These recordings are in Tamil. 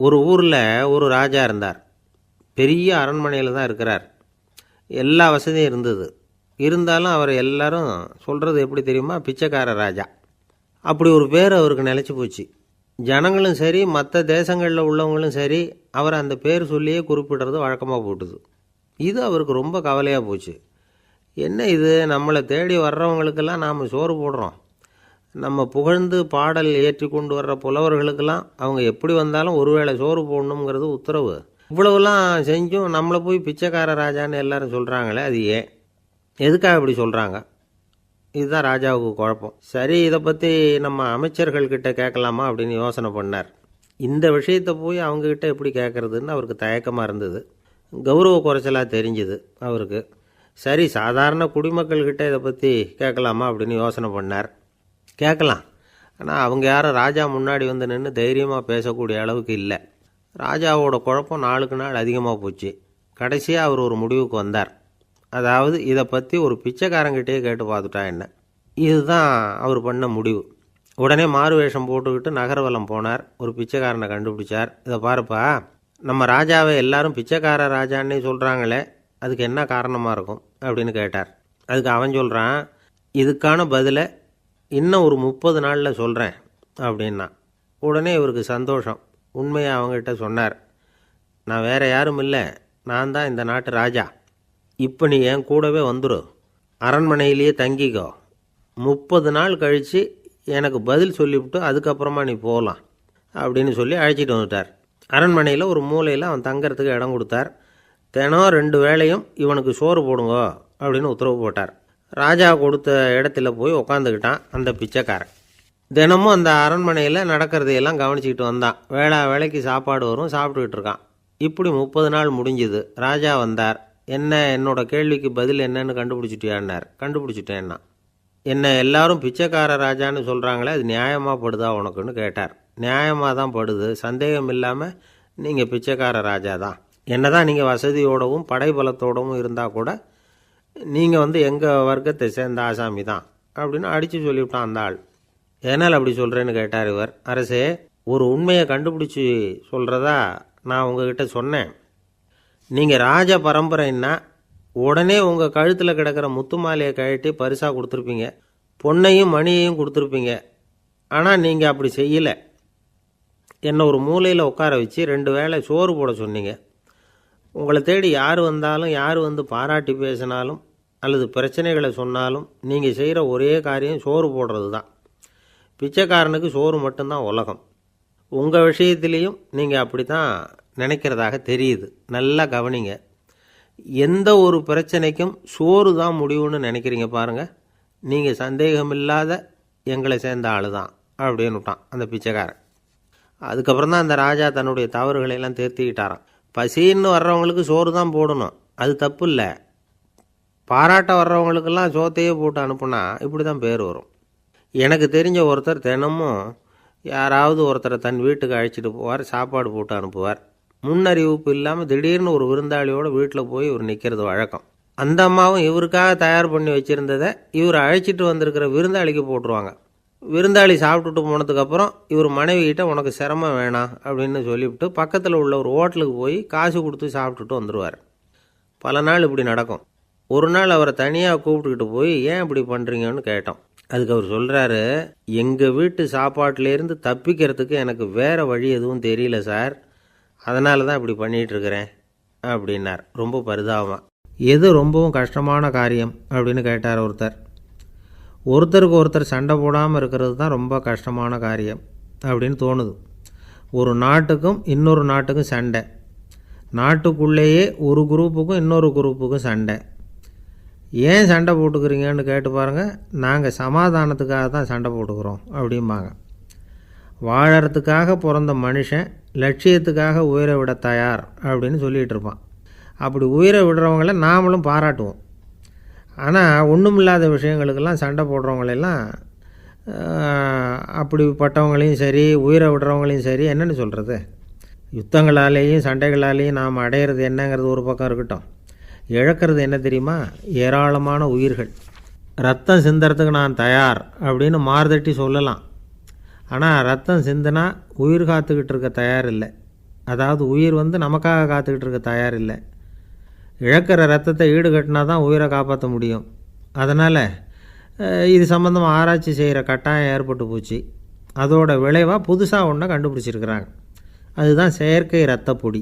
ஒரு ஊரில் ஒரு ராஜா இருந்தார். பெரிய அரண்மனையில் தான் இருக்கிறார். எல்லா வசதியும் இருந்தது. இருந்தாலும் அவர் எல்லாரும் சொல்கிறது எப்படி தெரியுமா? பிச்சைக்கார ராஜா. அப்படி ஒரு பேர் அவருக்கு நிலச்சி போச்சு. ஜனங்களும் சரி, மற்ற தேசங்களில் உள்ளவங்களும் சரி, அவர் அந்த பேர் சொல்லியே குறிப்பிடுறது வழக்கமாக போட்டுது. இது அவருக்கு ரொம்ப கவலையாக போச்சு. என்ன இது, நம்மளை தேடி வர்றவங்களுக்கெல்லாம் நாம் சோறு போடுறோம், நம்ம புகழ்ந்து பாடல் ஏற்றி கொண்டு வர்ற புலவர்களுக்கெல்லாம் அவங்க எப்படி வந்தாலும் ஒருவேளை சோறு போடணுங்கிறது உத்தரவு. இவ்வளவுலாம் செஞ்சும் நம்மளை போய் பிச்சைக்கார ராஜான்னு எல்லாரும் சொல்கிறாங்களே, அது ஏன், எதுக்காக இப்படி சொல்கிறாங்க? இதுதான் ராஜாவுக்கு குழப்பம். சரி, இதை பற்றி நம்ம அமைச்சர்கள்கிட்ட கேட்கலாமா அப்படின்னு யோசனை பண்ணார். இந்த விஷயத்தை போய் அவங்கக்கிட்ட எப்படி கேட்குறதுன்னு அவருக்கு தயக்கமாக இருந்தது. கௌரவ குறைச்சலாக தெரிஞ்சுது அவருக்கு. சரி, சாதாரண குடிமக்கள்கிட்ட இதை பற்றி கேட்கலாமா அப்படின்னு யோசனை பண்ணார். கேட்கலாம், ஆனால் அவங்க யாரும் ராஜா முன்னாடி வந்து நின்று தைரியமாக பேசக்கூடிய அளவுக்கு இல்லை. ராஜாவோட குழப்பம் நாளுக்கு நாள் அதிகமாக போச்சு. கடைசியாக அவர் ஒரு முடிவுக்கு வந்தார். அதாவது, இதை பற்றி ஒரு பிச்சைக்காரங்கிட்டே கேட்டு பார்த்துட்டா என்ன. இதுதான் அவர் பண்ண முடிவு. உடனே மாறு வேஷம் போட்டுக்கிட்டு நகர்வலம் போனார். ஒரு பிச்சைக்காரனை கண்டுபிடிச்சார். இதை பாருப்பா, நம்ம ராஜாவை எல்லாரும் பிச்சைக்கார ராஜான்னே சொல்கிறாங்களே, அதுக்கு என்ன காரணமாக இருக்கும் அப்படின்னு கேட்டார். அதுக்கு அவன் சொல்கிறான், இதுக்கான பதிலை இன்னும் ஒரு 30 நாளில் சொல்கிறேன் அப்படின்னா. உடனே இவருக்கு சந்தோஷம். உண்மையை அவங்ககிட்ட சொன்னார். நான் வேறு யாரும் இல்லை, நான் தான் இந்த நாட்டு ராஜா. இப்போ நீ என் கூடவே வந்துடு, அரண்மனையிலேயே தங்கிக்கோ. 30 நாள் கழித்து எனக்கு பதில் சொல்லிவிட்டு அதுக்கப்புறமா நீ போகலாம் அப்படின்னு சொல்லி அழைச்சிட்டு வந்துட்டார். அரண்மனையில் ஒரு மூலையில் அவன் தங்கறதுக்கு இடம் கொடுத்தார். தினம் 2 வேளையும் இவனுக்கு சோறு போடுங்க அப்படின்னு உத்தரவு போட்டார். ராஜா கொடுத்த இடத்துல போய் உக்காந்துக்கிட்டான் அந்த பிச்சைக்காரன். தினமும் அந்த அரண்மனையில் நடக்கிறதையெல்லாம் கவனிச்சிக்கிட்டு வந்தான். வேளைக்கு சாப்பாடு வரும், சாப்பிட்டுக்கிட்டு இருக்கான். இப்படி 30 நாள் முடிஞ்சுது. ராஜா வந்தார். என்ன, என்னோட கேள்விக்கு பதில் என்னன்னு கண்டுபிடிச்சிட்டியான்னார். கண்டுபிடிச்சிட்டேன்னா. என்ன எல்லாரும் பிச்சைக்கார ராஜான்னு சொல்கிறாங்களே, அது நியாயமாக படுதா உனக்குன்னு கேட்டார். நியாயமாக தான் படுது, சந்தேகம் இல்லாமல் நீங்கள் பிச்சைக்கார ராஜா தான். என்ன தான் நீங்கள் வசதியோடவும் படைபலத்தோடவும் இருந்தால் கூட நீங்கள் எங்கள் வர்க்கத்தை சேர்ந்த ஆசாமி தான் அப்படின்னு அடித்து சொல்லிவிட்டான் அந்த ஆள். ஏனால் அப்படி சொல்கிறேன்னு கேட்டார் இவர். அரசே, ஒரு உண்மையை கண்டுபிடிச்சி சொல்கிறதா நான் உங்ககிட்ட சொன்னேன். நீங்கள் ராஜ பரம்பரைன்னா உடனே உங்கள் கழுத்தில் கிடக்கிற முத்து மாலையை கழட்டி பரிசாக கொடுத்துருப்பீங்க, பொன்னையும் மணியையும் கொடுத்துருப்பீங்க. ஆனால் நீங்கள் அப்படி செய்யலை. என்னை ஒரு மூலையில் உட்கார வச்சு 2 வேளை சோறு போட சொன்னீங்க. உங்களை தேடி யார் வந்தாலும், யார் வந்து பாராட்டி பேசினாலும் அல்லது பிரச்சனைகளை சொன்னாலும் நீங்கள் செய்கிற ஒரே காரியம் சோறு போடுறது தான். பிச்சைக்காரனுக்கு சோறு மட்டும்தான் உலகம். உங்கள் விஷயத்திலையும் நீங்கள் அப்படி தான் நினைக்கிறதாக தெரியுது. நல்லா கவனிங்க. எந்த ஒரு பிரச்சனைக்கும் சோறு தான் முடிவுன்னு நினைக்கிறீங்க பாருங்கள். நீங்கள் சந்தேகமில்லாத எங்களை சேர்ந்த ஆள் தான் அப்படின்னு விட்டான் அந்த பிச்சைக்காரன். அதுக்கப்புறம் தான் அந்த ராஜா தன்னுடைய தவறுகளையெல்லாம் திருத்திக்கிட்டாராம். பசின்னு வர்றவங்களுக்கு சோறு தான் போடணும், அது தப்பு இல்லை. பாராட்ட வர்றவங்களுக்கெல்லாம் சோத்தையே போட்டு அனுப்புனா இப்படி தான் பேர் வரும். எனக்கு தெரிஞ்ச ஒருத்தர் தினமும் யாராவது ஒருத்தரை தன் வீட்டுக்கு அழைச்சிட்டு போவார், சாப்பாடு போட்டு அனுப்புவார். முன்னறிவிப்பு இல்லாமல் திடீர்னு ஒரு விருந்தாளியோட வீட்டில் போய் இவர் நிற்கிறது வழக்கம். அந்த அம்மாவும் இவருக்காக தயார் பண்ணி வச்சுருந்ததை இவர் அழைச்சிட்டு வந்திருக்கிற விருந்தாளிக்கு போட்டுருவாங்க. விருந்தாளி சாப்பிட்டுட்டு போனதுக்கப்புறம் இவர் மனைவிகிட்ட உனக்கு சிரமம் வேணாம் அப்படின்னு சொல்லிவிட்டு பக்கத்தில் உள்ள ஒரு ஹோட்டலுக்கு போய் காசு கொடுத்து சாப்பிட்டுட்டு வந்துடுவார். பல நாள் இப்படி நடக்கும். ஒரு நாள் அவரை தனியாக கூப்பிட்டுக்கிட்டு போய் ஏன் இப்படி பண்ணுறீங்கன்னு கேட்டோம். அதுக்கு அவர் சொல்கிறாரு, எங்கள் வீட்டு சாப்பாட்டிலேருந்து தப்பிக்கிறதுக்கு எனக்கு வேறு வழி எதுவும் தெரியல சார், அதனால தான் இப்படி பண்ணிகிட்ருக்கிறேன் அப்படின்னார் ரொம்ப பரிதாபமாக. எது ரொம்பவும் கஷ்டமான காரியம் அப்படின்னு கேட்டார் ஒருத்தர். ஒருத்தருக்கு ஒருத்தர் சண்டை போடாமல் இருக்கிறது தான் ரொம்ப கஷ்டமான காரியம் அப்படின்னு தோணுது. ஒரு நாட்டுக்கும் இன்னொரு நாட்டுக்கும் சண்டை, நாட்டுக்குள்ளேயே ஒரு குரூப்புக்கும் இன்னொரு குரூப்புக்கும் சண்டை. ஏன் சண்டை போட்டுக்கிறீங்கன்னு கேட்டு பாருங்கள். நாங்கள் சமாதானத்துக்காக தான் சண்டை போட்டுக்கிறோம் அப்படிம்பாங்க. வாழறதுக்காக பிறந்த மனுஷன் லட்சியத்துக்காக உயிரை விட தயார் அப்படின்னு சொல்லிகிட்டு இருப்பான். அப்படி உயிரை விடுறவங்கள நாமளும் பாராட்டுவோம். ஆனால் ஒன்றுமில்லாத விஷயங்களுக்கெல்லாம் சண்டை போடுறவங்களெல்லாம், அப்படிப்பட்டவங்களையும் சரி உயிரை விடுறவங்களையும் சரி என்னென்னு சொல்கிறது, யுத்தங்களாலேயும் சண்டைகளாலேயும் நாம் அடையிறது என்னங்கிறது ஒரு பக்கம் இருக்கட்டும், இழக்கிறது என்ன தெரியுமா? ஏராளமான உயிர்கள். ரத்தம் சிந்துறதுக்கு நான் தயார் அப்படின்னு மார்தட்டி சொல்லலாம். ஆனால் ரத்தம் சிந்தினா உயிர் காத்துக்கிட்டு இருக்க தயார் இல்லை. அதாவது உயிர் வந்து நமக்காக காத்துக்கிட்டு இருக்க தயார் இல்லை. இழக்கிற ரத்தத்தை ஈடுகட்டினா தான் உயிரை காப்பாற்ற முடியும். அதனால் இது சம்மந்தமாக ஆராய்ச்சி செய்கிற கட்டாயம் ஏற்பட்டு போச்சு. அதோட விளைவாக புதுசாக ஒன்றை கண்டுபிடிச்சிருக்கிறாங்க. அதுதான் செயற்கை ரத்த பொடி.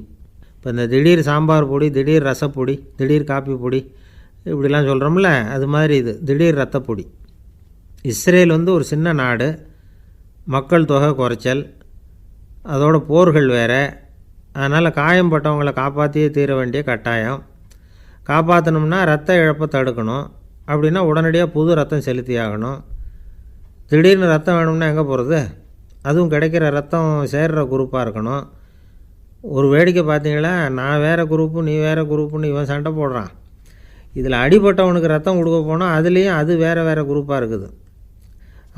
இப்போ இந்த திடீர் சாம்பார் பொடி, திடீர் ரசப்பொடி, திடீர் காப்பி பொடி இப்படிலாம் சொல்கிறோம்ல, அது மாதிரி இது திடீர் ரத்த பொடி. இஸ்ரேல் வந்து ஒரு சின்ன நாடு, மக்கள் தொகை குறைச்சல், அதோட போர்கள் வேறு. அதனால் காயம்பட்டவங்களை காப்பாற்றியே தீர வேண்டிய கட்டாயம். காப்பாற்றணும்னா ரத்த இழப்பை தடுக்கணும். அப்படின்னா உடனடியாக புது ரத்தம் செலுத்தி ஆகணும். திடீர்னு ரத்தம் வேணும்னா எங்கே போகிறது? அதுவும் கிடைக்கிற ரத்தம் சேர்கிற குரூப்பாக இருக்கணும். ஒரு வேடிக்கை பார்த்தீங்களா, நான் வேறு குரூப்பு நீ வேறு குரூப்புன்னு இவன் சண்டை போடுறான். இதில் அடிபட்டவனுக்கு ரத்தம் கொடுக்க போனால் அதுலேயும் அது வேறு வேறு குரூப்பாக இருக்குது.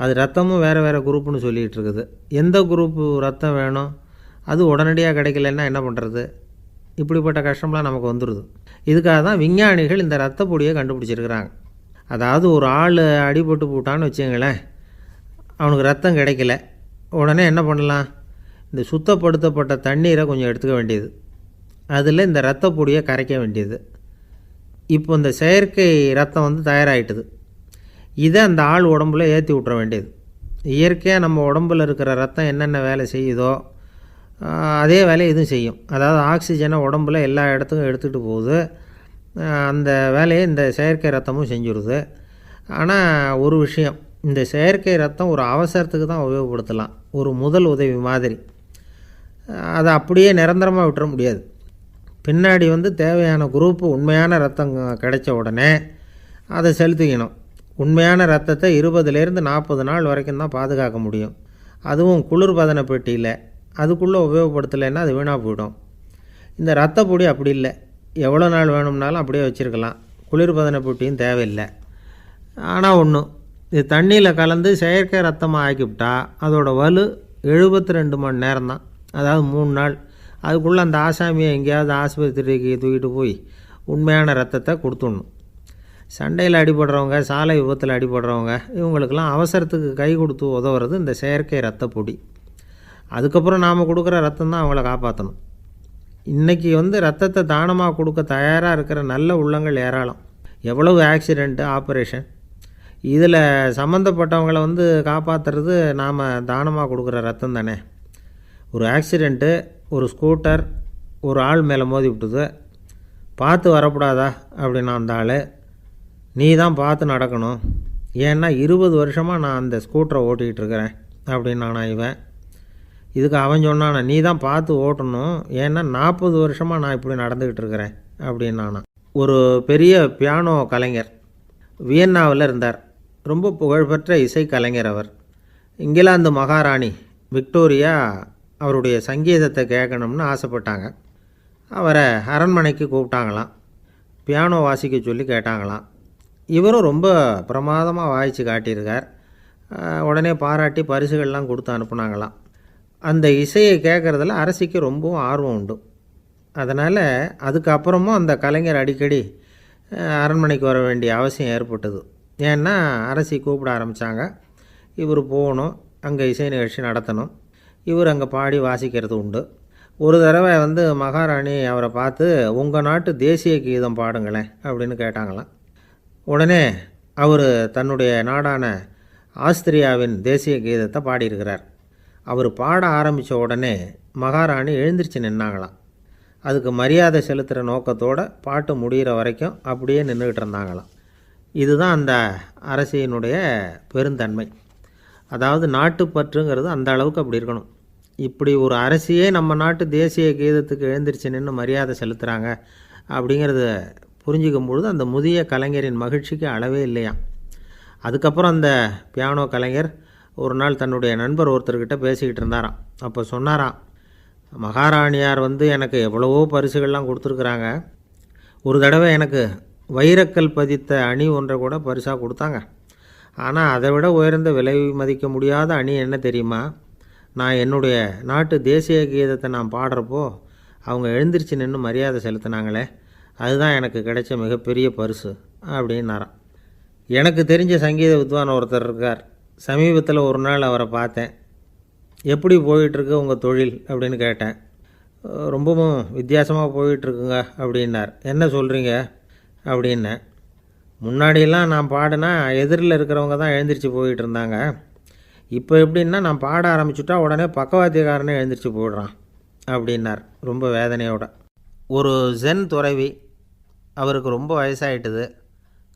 அது ரத்தமும் வேறு வேறு குரூப்புன்னு சொல்லிகிட்டு இருக்குது. எந்த குரூப்பு ரத்தம் வேணும், அது உடனடியாக கிடைக்கலன்னா என்ன பண்ணுறது? இப்படிப்பட்ட கஷ்டம்லாம் நமக்கு வந்துடுது. இதுக்காக தான் விஞ்ஞானிகள் இந்த ரத்த பொடியை கண்டுபிடிச்சிருக்கிறாங்க. அதாவது ஒரு ஆள் அடிபட்டு போட்டான்னு வச்சுங்களேன், அவனுக்கு ரத்தம் கிடைக்கல, உடனே என்ன பண்ணலாம்? இந்த சுத்தப்படுத்தப்பட்ட தண்ணீரை கொஞ்சம் எடுத்துக்க வேண்டியது, அதில் இந்த ரத்த பொடியை கரைக்க வேண்டியது. இப்போ இந்த செயற்கை ரத்தம் வந்து தயாராகிட்டுது. இதை அந்த ஆள் உடம்புல ஏற்றி விட்ற வேண்டியது. இயற்கையாக நம்ம உடம்பில் இருக்கிற ரத்தம் என்னென்ன வேலை செய்யுதோ அதே வேலையை இதுவும் செய்யும். அதாவது ஆக்சிஜனை உடம்புல எல்லா இடத்துக்கும் எடுத்துகிட்டு போகுது. அந்த வேலையை இந்த செயற்கை ரத்தமும் செஞ்சுடுது. ஆனால் ஒரு விஷயம், இந்த செயற்கை ரத்தம் ஒரு அவசரத்துக்கு தான் உபயோகப்படுத்தலாம், ஒரு முதல் உதவி மாதிரி. அதை அப்படியே நிரந்தரமாக விட்டுற முடியாது. பின்னாடி வந்து தேவையான குரூப்பு உண்மையான ரத்தம் கிடைச்ச உடனே அதை செலுத்திக்கணும். உண்மையான ரத்தத்தை 20லேருந்து 40 நாள் வரைக்கும் தான் பாதுகாக்க முடியும். அதுவும் குளிர்பதன பெட்டியில். அதுக்குள்ளே உபயோகப்படுத்தலைன்னா அது வீணாக போயிடும். இந்த ரத்த பொடி அப்படி இல்லை, எவ்வளோ நாள் வேணும்னாலும் அப்படியே வச்சுருக்கலாம். குளிர்பதன பெட்டியும் தேவையில்லை. ஆனால் ஒன்று, இது தண்ணியில் கலந்து செயற்கை ரத்தமாக ஆக்கிவிட்டா அதோட வலு 72 மணி நேரம் தான், அதாவது 3 நாள். அதுக்குள்ளே அந்த ஆசாமியை எங்கேயாவது ஆஸ்பத்திரிக்கு தூக்கிட்டு போய் உண்மையான ரத்தத்தை கொடுத்துடணும். சண்டையில் அடிபடுறவங்க, சாலை விபத்தில் அடிபடுறவங்க, இவங்களுக்கெல்லாம் அவசரத்துக்கு கை கொடுத்து உதவுறது இந்த செயற்கை ரத்த பொடி. அதுக்கப்புறம் நாம் கொடுக்குற ரத்தம் தான் அவங்கள காப்பாற்றணும். இன்றைக்கி வந்து ரத்தத்தை தானமாக கொடுக்க தயாராக இருக்கிற நல்ல உள்ளங்கள் ஏராளம். எவ்வளவு ஆக்சிடெண்ட்டு, ஆப்ரேஷன், இதில் சம்மந்தப்பட்டவங்களை வந்து காப்பாற்றுறது நாம் தானமாக கொடுக்குற ரத்தம் தானே. ஒரு ஆக்சிடெண்ட்டு, ஒரு ஸ்கூட்டர் ஒரு ஆள் மேலே மோதி விட்டுது, பார்த்து வரக்கூடாதா அப்படின்னா அந்த ஆள், நீ தான் பார்த்து நடக்கணும், ஏன்னா 20 வருஷமாக நான் அந்த ஸ்கூட்டரை ஓட்டிகிட்டு இருக்கிறேன் அப்படின்னானா இவன். இதுக்கு அவன் சொன்னானா, நீ தான் பார்த்து ஓட்டணும், ஏன்னா 40 வருஷமாக நான் இப்படி நடந்துக்கிட்டு இருக்கிறேன் அப்படின்னானா. ஒரு பெரிய பியானோ கலைஞர் வியன்னாவில் இருந்தார். ரொம்ப புகழ்பெற்ற இசை கலைஞர் அவர். இங்கிலாந்து மகாராணி விக்டோரியா அவருடைய சங்கீதத்தை கேட்கணும்னு ஆசைப்பட்டாங்க. அவரை அரண்மனைக்கு கூப்பிட்டாங்களாம். பியானோ வாசிக்க சொல்லி கேட்டாங்களாம். இவரும் ரொம்ப பிரமாதமாக வாய்ச்சி காட்டியிருக்கார். உடனே பாராட்டி பரிசுகள்லாம் கொடுத்து அனுப்புனாங்களாம். அந்த இசையை கேட்குறதுல அரசிக்கு ரொம்பவும் ஆர்வம் உண்டு. அதனால் அதுக்கப்புறமும் அந்த கலைஞர் அடிக்கடி அரண்மனைக்கு வர வேண்டிய அவசியம் ஏற்பட்டது. ஏன்னா அரசி கூப்பிட ஆரம்பித்தாங்க. இவர் போகணும், அங்கே இசை நிகழ்ச்சி நடத்தணும். இவர் அங்கே பாடி வாசிக்கிறது உண்டு. ஒரு தடவை வந்து மகாராணி அவரை பார்த்து, உங்கள் நாட்டு தேசிய கீதம் பாடுங்களேன் அப்படின்னு கேட்டாங்களாம். உடனே அவர் தன்னுடைய நாடான ஆஸ்திரியாவின் தேசிய கீதத்தை பாடியிருக்கிறார். அவர் பாட ஆரம்பித்த உடனே மகாராணி எழுந்திரிச்சு நின்னாங்களாம். அதுக்கு மரியாதை செலுத்துகிற நோக்கத்தோடு பாட்டு முடிகிற வரைக்கும் அப்படியே நின்றுக்கிட்டு இருந்தாங்களாம். இதுதான் அந்த அரசியினுடைய பெருந்தன்மை. அதாவது நாட்டுப்பற்றுங்கிறது அந்த அளவுக்கு அப்படி இருக்கணும். இப்படி ஒரு அரசியே நம்ம நாட்டு தேசிய கீதத்துக்கு எழுந்திரிச்சு நின்று மரியாதை செலுத்துகிறாங்க அப்படிங்கிறத புரிஞ்சிக்கும் பொழுது அந்த முதிய கலைஞரின் மகிழ்ச்சிக்கு அளவே இல்லையாம். அதுக்கப்புறம் அந்த பியானோ கலைஞர் ஒரு நாள் தன்னுடைய நண்பர் ஒருத்தர்கிட்ட பேசிக்கிட்டு இருந்தாராம். அப்போ சொன்னாராம், மகாராணியார் வந்து எனக்கு எவ்வளவோ பரிசுகள்லாம் கொடுத்துருக்குறாங்க. ஒரு தடவை எனக்கு வைரக்கல் பதித்த அணி ஒன்றை கூட பரிசாக கொடுத்தாங்க. ஆனால் அதை விட உயர்ந்த விலை மதிக்க முடியாத அணி என்ன தெரியுமா? நான் என்னுடைய நாட்டு தேசிய கீதத்தை நான் பாடுறப்போ அவங்க எழுந்திரிச்சு நின்று மரியாதை செலுத்தினாங்களே, அதுதான் எனக்கு கிடைச்ச மிகப்பெரிய பரிசு அப்படின்னாராம். எனக்கு தெரிஞ்ச சங்கீத வித்வான் ஒருத்தர் இருக்கார். சமீபத்தில் ஒரு நாள் அவரை பார்த்தேன். எப்படி போயிட்டுருக்கு உங்கள் தொழில் அப்படின்னு கேட்டேன். ரொம்பவும் வித்தியாசமாக போயிட்டுருக்குங்க அப்படின்னார். என்ன சொல்கிறீங்க அப்படின்னேன். முன்னாடியெல்லாம் நான் பாடினா எதிரில் இருக்கிறவங்க தான் எழுந்திரிச்சு போயிட்டு இருந்தாங்க. இப்போ எப்படின்னா நான் பாட ஆரம்பிச்சுட்டா உடனே பக்கவாத்தியக்காரனே எழுந்திரிச்சு போயிடுறான் அப்படின்னார் ரொம்ப வேதனையோட. ஒரு ஜென் துறவி, அவருக்கு ரொம்ப வயசாகிட்டுது,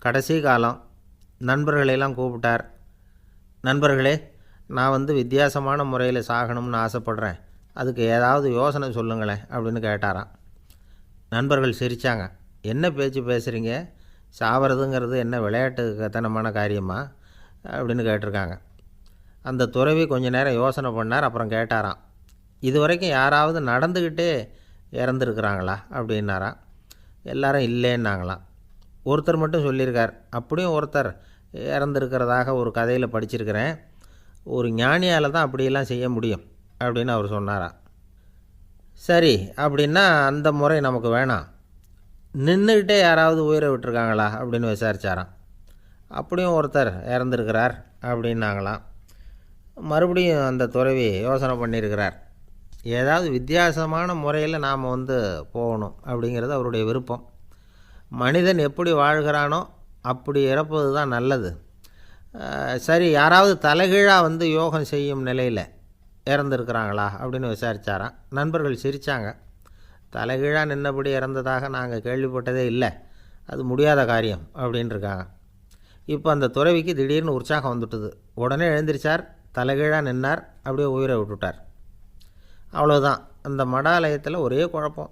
கடைசி காலம். நண்பர்களெல்லாம் கூப்பிட்டார். நண்பர்களே, நான் வித்தியாசமான முறையில் சாகணும்னு ஆசைப்பட்றேன், அதுக்கு ஏதாவது யோசனை சொல்லுங்களேன் அப்படின்னு கேட்டாராம். நண்பர்கள் சிரித்தாங்க. என்ன பேச்சு பேசுகிறீங்க, சாவறதுங்கிறது என்ன விளையாட்டு கத்தனமான காரியமா அப்படின்னு கேட்டிருக்காங்க. அந்த துறவி கொஞ்ச நேரம் யோசனை பண்ணார். அப்புறம் கேட்டாராம், இது வரைக்கும் யாராவது நடந்துக்கிட்டே இறந்துருக்குறாங்களா அப்படின்னாராம். எல்லாரும் இல்லைன்னாங்களாம். ஒருத்தர் மட்டும் சொல்லியிருக்கார், அப்படியும் ஒருத்தர் இறந்துருக்கிறதாக ஒரு கதையில் படிச்சிருக்கிறேன், ஒரு ஞானியால் தான் அப்படியெல்லாம் செய்ய முடியும் அப்படின்னு அவர் சொன்னாராம். சரி, அப்படின்னா அந்த முறை நமக்கு வேணாம், நின்றுக்கிட்டே யாராவது உயிரை விட்டுருக்காங்களா அப்படின்னு விசாரித்தாராம். அப்படியும் ஒருத்தர் இறந்துருக்கிறார் அப்படின்னாங்களாம். மறுபடியும் அந்த துறவி யோசனை பண்ணியிருக்கிறார். ஏதாவது வித்தியாசமான முறையில் நாம் போகணும் அப்படிங்கிறது அவருடைய விருப்பம். மனிதன் எப்படி வாழ்கிறானோ அப்படி இறப்பது தான் நல்லது. சரி, யாராவது தலைகீழாக யோகம் செய்யும் நிலையில் இறந்துருக்கிறாங்களா அப்படின்னு விசாரித்தாராம். நண்பர்கள் சிரித்தாங்க. தலைகீழாக நின்னபடி இறந்ததாக நாங்கள் கேள்விப்பட்டதே இல்லை, அது முடியாத காரியம் அப்படின்ட்டுருக்காங்க. இப்போ அந்த துறவிக்கு திடீர்னு உற்சாகம் வந்துட்டுது. உடனே எழுந்திரிச்சார், தலைகீழாக நின்னார், அப்படியே உயிரை விட்டுட்டார். அவ்வளோதான். அந்த மடாலயத்தில் ஒரே குழப்பம்,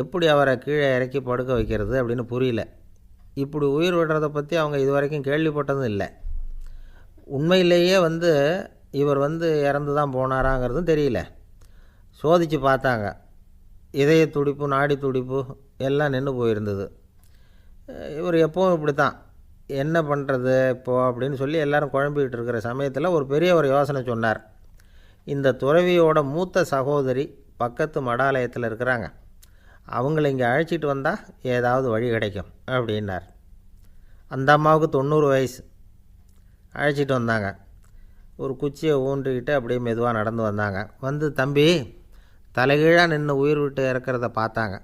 எப்படி அவரை கீழே இறக்கி படுக்க வைக்கிறது அப்படின்னு புரியல. இப்படி உயிர் விடுறதை பற்றி அவங்க இது வரைக்கும் கேள்விப்பட்டதும் இல்லை. உண்மையிலேயே இவர் இறந்து தான் போனாராங்கிறதும் தெரியல. சோதித்து பார்த்தாங்க. இதய துடிப்பு, நாடி துடிப்பு எல்லாம் நின்று போயிருந்தது. இவர் எப்பவும் இப்படி தான், என்ன பண்ணுறது இப்போது அப்படின்னு சொல்லி எல்லோரும் குழம்பிக்கிட்டு இருக்கிற சமயத்தில் ஒரு பெரிய ஒரு யோசனை சொன்னார். இந்த துறவியோட மூத்த சகோதரி பக்கத்து மடாலயத்தில் இருக்கிறாங்க, அவங்கள இங்கே அழைச்சிட்டு வந்தால் ஏதாவது வழி கிடைக்கும் அப்படின்னார். அந்த அம்மாவுக்கு 90 வயசு. அழைச்சிட்டு வந்தாங்க. ஒரு குச்சியை ஊன்றிக்கிட்டு அப்படியே மெதுவாக நடந்து வந்தாங்க. தம்பி, தலைகீழாக நின்று உயிர் விட்டு இறக்கிறத பார்த்தாங்க.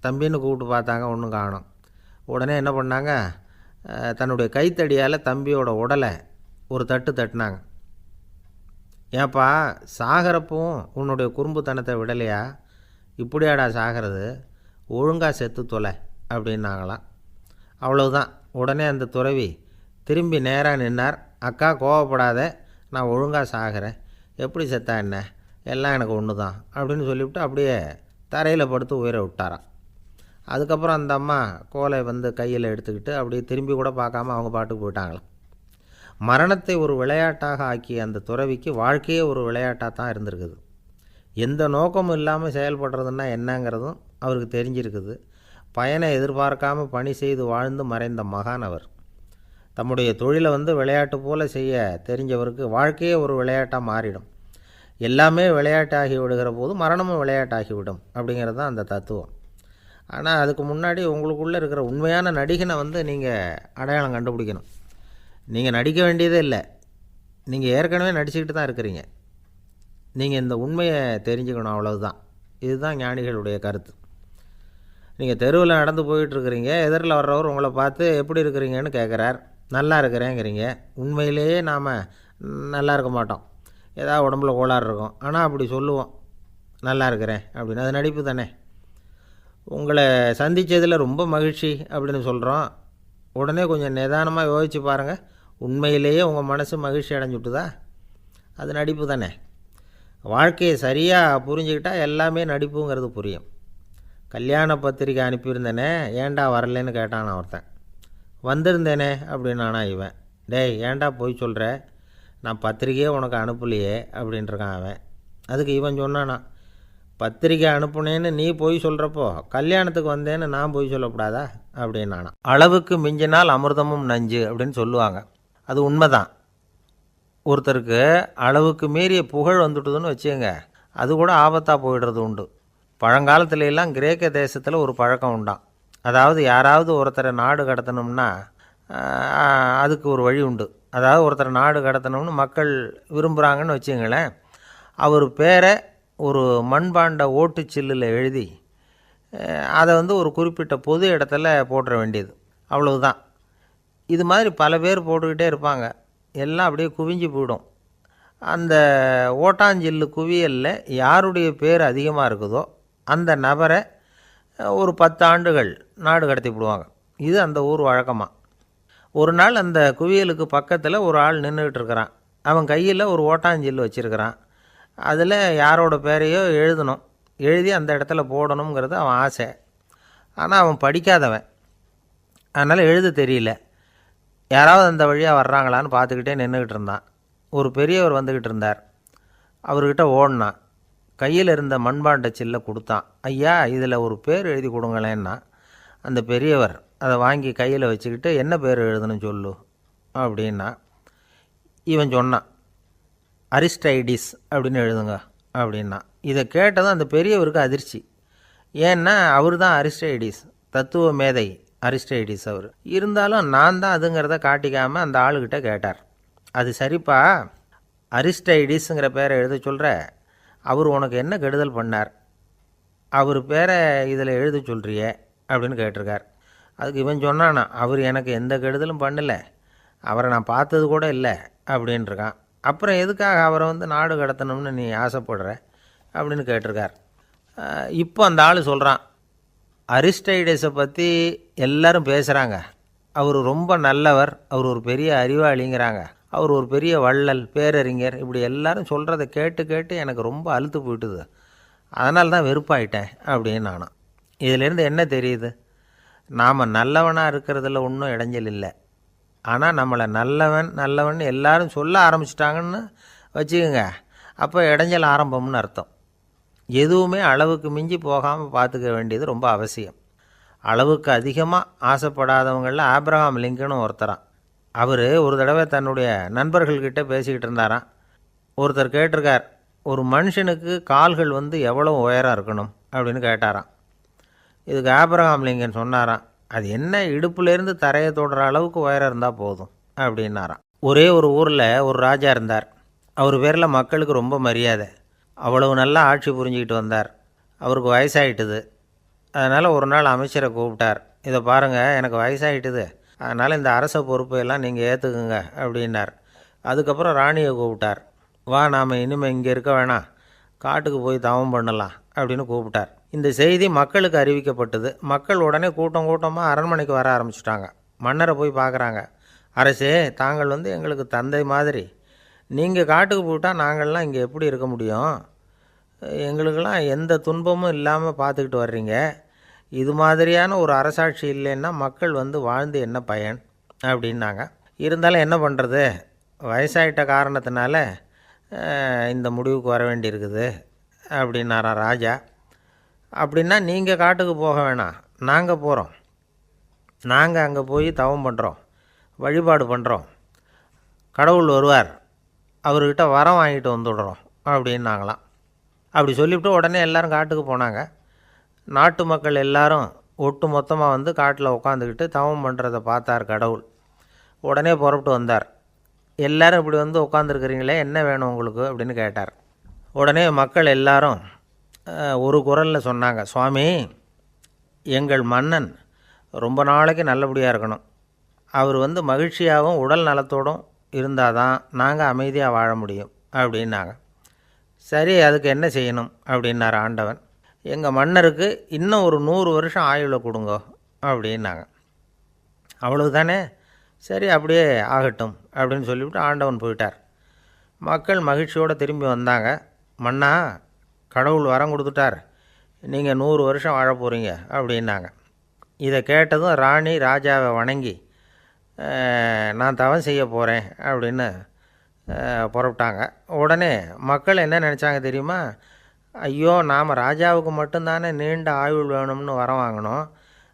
தம்பின்னு கூப்பிட்டு பார்த்தாங்க, ஒன்றும் காணோம். உடனே என்ன பண்ணாங்க, தன்னுடைய கைத்தடியால் தம்பியோட உடலை ஒரு தட்டு தட்டினாங்க. ஏப்பா, சாகிறப்பவும் உன்னுடைய குறும்புத்தனத்தை விடலையா, இப்படியாடா சாகிறது, ஒழுங்காக செத்து தொலை அப்படின்னாங்களாம். அவ்வளவுதான். உடனே அந்த துறவி திரும்பி நேராக நின்னார். அக்கா, கோவப்படாத, நான் ஒழுங்காக சாகிறேன், எப்படி செத்தா என்ன, எல்லாம் எனக்கு ஒன்று தான் அப்படின்னு சொல்லிவிட்டு அப்படியே தரையில் படுத்து உயிரை விட்டாராம். அதுக்கப்புறம் அந்த அம்மா கோலை கையில் எடுத்துக்கிட்டு அப்படியே திரும்பி கூட பார்க்காம அவங்க பாட்டுக்கு போயிட்டாங்களாம். மரணத்தை ஒரு விளையாட்டாக ஆக்கிய அந்த துறவிக்கு வாழ்க்கையே ஒரு விளையாட்டாக தான் இருந்திருக்குது. எந்த நோக்கமும் இல்லாமல் செயல்படுறதுன்னா என்னங்கிறதும் அவருக்கு தெரிஞ்சிருக்குது. பயனை எதிர்பார்க்காமல் பணி செய்து வாழ்ந்து மறைந்த மகான் அவர். தம்முடைய தொழிலை விளையாட்டு போல் செய்ய தெரிஞ்சவருக்கு வாழ்க்கையே ஒரு விளையாட்டாக மாறிடும். எல்லாமே விளையாட்டாகி விடுகிற போது மரணமும் விளையாட்டாகிவிடும் அப்படிங்கிறது தான் அந்த தத்துவம். ஆனால் அதுக்கு முன்னாடி உங்களுக்குள்ளே இருக்கிற உண்மையான நடிகனை நீங்கள் அடையாளம் கண்டுபிடிக்கணும். நீங்கள் நடிக்க வேண்டியதே இல்லை, நீங்கள் ஏற்கனவே நடிச்சுக்கிட்டு தான் இருக்கிறீங்க. நீங்கள் இந்த உண்மையை தெரிஞ்சுக்கணும், அவ்வளவுதான். இதுதான் ஞானிகளுடைய கருத்து. நீங்கள் தெருவில் நடந்து போயிட்டுருக்கிறீங்க, எதிரில் வர்றவர் உங்களை பார்த்து எப்படி இருக்கிறீங்கன்னு கேட்குறார். நல்லா இருக்கிறேங்கிறீங்க. உண்மையிலேயே நாம் நல்லா இருக்க மாட்டோம், ஏதாவது உடம்புல கோளாறு இருக்கும். ஆனால் அப்படி சொல்லுவோம், நல்லா இருக்கிறேன் அப்படின்னு. அது நடிப்பு தானே. உங்களை சந்தித்ததில் ரொம்ப மகிழ்ச்சி அப்படின்னு சொல்கிறோம். உடனே கொஞ்சம் நிதானமாக யோசித்து பாருங்கள், உண்மையிலேயே உங்கள் மனசு மகிழ்ச்சி அடைஞ்சுட்டுதா? அது நடிப்பு தானே. வாழ்க்கையை சரியாக புரிஞ்சுக்கிட்டால் எல்லாமே நடிப்புங்கிறது புரியும். கல்யாண பத்திரிக்கை அனுப்பியிருந்தேனே, ஏன்டா வரலன்னு கேட்டான் ஒருத்தன். வந்திருந்தேனே அப்படின்னானா இவன். டேய், ஏன்டா போய் சொல்கிற, நான் பத்திரிக்கையே உனக்கு அனுப்பலையே அப்படின்ட்டுருக்கான் அவன். அதுக்கு இவன் சொன்னானா, பத்திரிக்கை அனுப்புனேன்னு நீ போய் சொல்கிறப்போ கல்யாணத்துக்கு வந்தேன்னு நான் போய் சொல்லக்கூடாதா அப்படின்னானா. அளவுக்கு மிஞ்சினால் அமிர்தமும் நஞ்சு அப்படின்னு சொல்லுவாங்க. அது உண்மைதான். ஒருத்தருக்கு அளவுக்கு மீறிய புகழ் வந்துட்டுதுன்னு வச்சுங்க, அது கூட ஆபத்தாக போயிடுறது உண்டு. பழங்காலத்துல எல்லாம் கிரேக்க தேசத்தில் ஒரு பழக்கம் உண்டாம். அதாவது யாராவது ஒருத்தரை நாடு கடத்தணும்னா அதுக்கு ஒரு வழி உண்டு. அதாவது ஒருத்தரை நாடு கடத்தணும்னு மக்கள் விரும்புகிறாங்கன்னு வச்சுங்களேன், அவர் பேரை ஒரு மண்பாண்ட ஓட்டுச்சில்லில் எழுதி அதை ஒரு குறிப்பிட்ட பொது இடத்துல போட்டுற வேண்டியது, அவ்வளவுதான். இது மாதிரி பல பேர் போட்டுக்கிட்டே இருப்பாங்க, எல்லாம் அப்படியே குவிஞ்சு போயிடும். அந்த ஓட்டாஞ்சில்லு குவியலில் யாருடைய பேர் அதிகமாக இருக்குதோ அந்த நபரை ஒரு 10 ஆண்டுகள் நாடு கடத்தி விடுவாங்க. இது அந்த ஊர் வழக்கமாக. ஒரு நாள் அந்த குவியலுக்கு பக்கத்தில் ஒரு ஆள் நின்றுக்கிட்டு இருக்கிறான். அவன் கையில் ஒரு ஓட்டாஞ்சில்லு வச்சுருக்கிறான். அதில் யாரோட பேரையோ எழுதணும், எழுதி அந்த இடத்துல போடணுங்கிறது அவன் ஆசை. ஆனால் அவன் படிக்காதவன், அதனால் எழுத தெரியல. யாராவது அந்த வழியாக வர்றாங்களான்னு பார்த்துக்கிட்டே நின்றுக்கிட்டு இருந்தான். ஒரு பெரியவர் வந்துக்கிட்டு இருந்தார். அவர்கிட்ட ஓடினான். கையில் இருந்த மண்பாண்ட சில்லை கொடுத்தான். ஐயா, இதில் ஒரு பேர் எழுதி கொடுங்களேன்னா. அந்த பெரியவர் அதை வாங்கி கையில் வச்சுக்கிட்டு, என்ன பேர் எழுதணும் சொல்லு அப்படின்னா. இவன் சொன்னான், அரிஸ்டைடிஸ் அப்படின்னு எழுதுங்க அப்படின்னா. இதை கேட்டதும் அந்த பெரியவருக்கு அதிர்ச்சி. ஏன்னா அவர் தான் அரிஸ்டைடிஸ், தத்துவ மேதை அரிஸ்டைடிஸ் அவர். இருந்தாலும் நான் தான் அதுங்கிறத காட்டிக்காமல் அந்த ஆளுகிட்ட கேட்டார். அது சரிப்பா, அரிஸ்டைடிஸுங்கிற பேரை எழுத சொல்கிற, அவர் உனக்கு என்ன கெடுதல் பண்ணார்? அவர் பேரை இதில் எழுத சொல்கிறியே அப்படின்னு கேட்டிருக்கார். அதுக்கு இவன் சொன்னானா, அவர் எனக்கு எந்த கெடுதலும் பண்ணலை, அவரை நான் பார்த்தது கூட இல்லை அப்படின்ட்டுருக்கான். அப்புறம் எதுக்காக அவரை நாடு கடத்தணும்னு நீ ஆசைப்படுற அப்படின்னு கேட்டிருக்கார். இப்போ அந்த ஆள் சொல்கிறான், அரிஸ்டைடஸை பற்றி எல்லாரும் பேசுகிறாங்க, அவர் ரொம்ப நல்லவர், அவர் ஒரு பெரிய அறிவாளிங்கிறாங்க, அவர் ஒரு பெரிய வள்ளல், பேரறிஞர், இப்படி எல்லாரும் சொல்கிறத கேட்டு கேட்டு எனக்கு ரொம்ப அலுத்து போயிட்டுது, அதனால தான் வெறுப்பாயிட்டேன் அப்படின்னு நானும். இதிலேருந்து என்ன தெரியுது? நாம் நல்லவனாக இருக்கிறதுல ஒன்றும் இடைஞ்சல் இல்லை. ஆனால் நம்மளை நல்லவன் நல்லவன் எல்லாரும் சொல்ல ஆரம்பிச்சிட்டாங்கன்னு வச்சுக்கோங்க, அப்போ இடைஞ்சல் ஆரம்பம்னு அர்த்தம். எதுவுமே அளவுக்கு மிஞ்சி போகாமல் பார்த்துக்க வேண்டியது ரொம்ப அவசியம். அளவுக்கு அதிகமாக ஆசைப்படாதவங்களில் ஆப்ரஹாம் லிங்கனும் ஒருத்தரான். அவர் ஒரு தடவை தன்னுடைய நண்பர்கள்கிட்ட பேசிக்கிட்டு இருந்தாராம். ஒருத்தர் கேட்டிருக்கார், ஒரு மனுஷனுக்கு கால்கள் எவ்வளோ உயரம் இருக்கணும் அப்படின்னு கேட்டாராம். இதுக்கு ஆப்ரஹாம் லிங்கன் சொன்னாராம், அது என்ன, இடுப்புலேருந்து தரையை தொடுற அளவுக்கு உயரம் இருந்தால் போதும் அப்படின்னாராம். ஒரே ஒரு ஊரில் ஒரு ராஜா இருந்தார். அவர் பேரில் மக்களுக்கு ரொம்ப மரியாதை. அவ்வளவு நல்லா ஆட்சி புரிஞ்சிக்கிட்டு வந்தார். அவருக்கு வயசாகிட்டுது. அதனால் ஒரு நாள் அமைச்சரை கூப்பிட்டார். இதை பாருங்கள், எனக்கு வயசாகிட்டுது, அதனால் இந்த அரச பொறுப்பையெல்லாம் நீங்கள் ஏற்றுக்குங்க அப்படின்னார். அதுக்கப்புறம் ராணியை கூப்பிட்டார். வா, நாம் இனிமேல் இங்கே இருக்க வேணாம், காட்டுக்கு போய் தவம் பண்ணலாம் அப்படின்னு கூப்பிட்டார். இந்த செய்தி மக்களுக்கு அறிவிக்கப்பட்டது. மக்கள் உடனே கூட்டம் கூட்டமாக அரண்மனைக்கு வர ஆரம்பிச்சிட்டாங்க. மன்னரை போய் பார்க்குறாங்க. அரசே, தாங்கள் எங்களுக்கு தந்தை மாதிரி, நீங்கள் காட்டுக்கு போயிட்டால் நாங்கள்லாம் இங்கே எப்படி இருக்க முடியும்? எங்களுக்கெல்லாம் எந்த துன்பமும் இல்லாமல் பார்த்துக்கிட்டு வர்றீங்க. இது மாதிரியான ஒரு அரசாட்சி இல்லைன்னா மக்கள் வாழ்ந்து என்ன பயன் அப்படின்னாங்க. இருந்தாலும் என்ன பண்ணுறது, வயசாயிட்ட காரணத்தினால இந்த முடிவுக்கு வர வேண்டியிருக்குது அப்படின்னாராம் ராஜா. அப்படின்னா நீங்கள் காட்டுக்கு போக வேணாம், நாங்கள் போகிறோம். நாங்கள் அங்கே போய் தவம் பண்ணுறோம், வழிபாடு பண்ணுறோம், கடவுள் வருவார், அவர்கிட்ட வரம் வாங்கிட்டு வந்துடுறோம் அப்படின்னாங்களாம். அப்படி சொல்லிவிட்டு உடனே எல்லோரும் காட்டுக்கு போனாங்க. நாட்டு மக்கள் எல்லாரும் ஒட்டு மொத்தமாக காட்டில் உட்காந்துக்கிட்டு தவம் பண்ணுறதை பார்த்தார் கடவுள். உடனே புறப்பட்டு வந்தார். எல்லோரும் இப்படி உட்காந்துருக்குறீங்களே, என்ன வேணும் உங்களுக்கு அப்படின்னு கேட்டார். உடனே மக்கள் எல்லாரும் ஒரு குரலில் சொன்னாங்க, சுவாமி, எங்கள் மன்னன் ரொம்ப நாளைக்கு நல்லபடியாக இருக்கணும், அவர் மகிழ்ச்சியாகவும் உடல் நலத்தோடும் இருந்தால் தான் நாங்கள் அமைதியாக வாழ முடியும் அப்படின்னாங்க. சரி, அதுக்கு என்ன செய்யணும் அப்படின்னார் ஆண்டவன். எங்கள் மன்னருக்கு இன்னும் ஒரு 100 வருஷம் ஆயுளை கொடுங்க அப்படின்னாங்க. அவ்வளவு தானே, சரி அப்படியே ஆகட்டும் அப்படின்னு சொல்லிவிட்டு ஆண்டவன் போயிட்டார். மக்கள் மகிழ்ச்சியோடு திரும்பி வந்தாங்க. மன்னா, கடவுள் வரம் கொடுத்துட்டார், நீங்கள் 100 வருஷம் வாழ போகிறீங்க அப்படின்னாங்க. இதை கேட்டதும் ராணி ராஜாவை வணங்கி, நான் தவம் செய்ய போகிறேன் அப்படின்னு புறப்பட்டாங்க. உடனே மக்கள் என்ன நினச்சாங்க தெரியுமா? ஐயோ, நாம் ராஜாவுக்கு மட்டும்தானே நீண்ட ஆயுள் வேணும்னு வரம் வாங்கினோம்,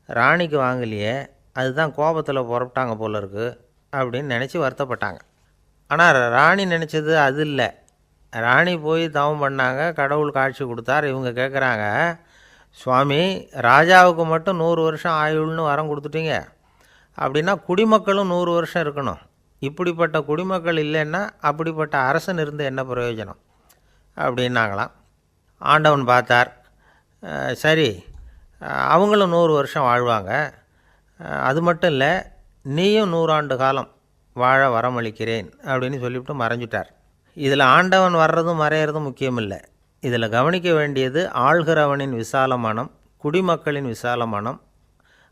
ராணிக்கு வாங்கலையே, அதுதான் கோபத்தில் புறப்பட்டாங்க போல இருக்குது அப்படின்னு நினச்சி வருத்தப்பட்டாங்க. ஆனால் ராணி நினச்சது அது இல்லை. ராணி போய் தவம் பண்ணாங்க, கடவுள் காட்சி கொடுத்தார். இவங்க கேட்குறாங்க, சுவாமி, ராஜாவுக்கு மட்டும் 100 வருஷம் ஆயுள்னு வரம் கொடுத்துட்டீங்க, அப்படின்னா குடிமக்களும் 100 வருஷம் இருக்கணும். இப்படிப்பட்ட குடிமக்கள் இல்லைன்னா அப்படிப்பட்ட அரசன் இருந்து என்ன பிரயோஜனம் அப்படின்னாங்களாம். ஆண்டவன் பார்த்தார், சரி அவங்களும் 100 வருஷம் வாழ்வாங்க, அது மட்டும் இல்லை நீயும் 100 ஆண்டு காலம் வாழ வரமளிக்கிறேன் அப்படின்னு சொல்லிவிட்டு மறைஞ்சிட்டார். இதில் ஆண்டவன் வர்றதும் மறையிறதும் முக்கியம் இல்லை. இதில் கவனிக்க வேண்டியது ஆள்கிறவனின் விசால மனம், குடிமக்களின் விசால மனம்,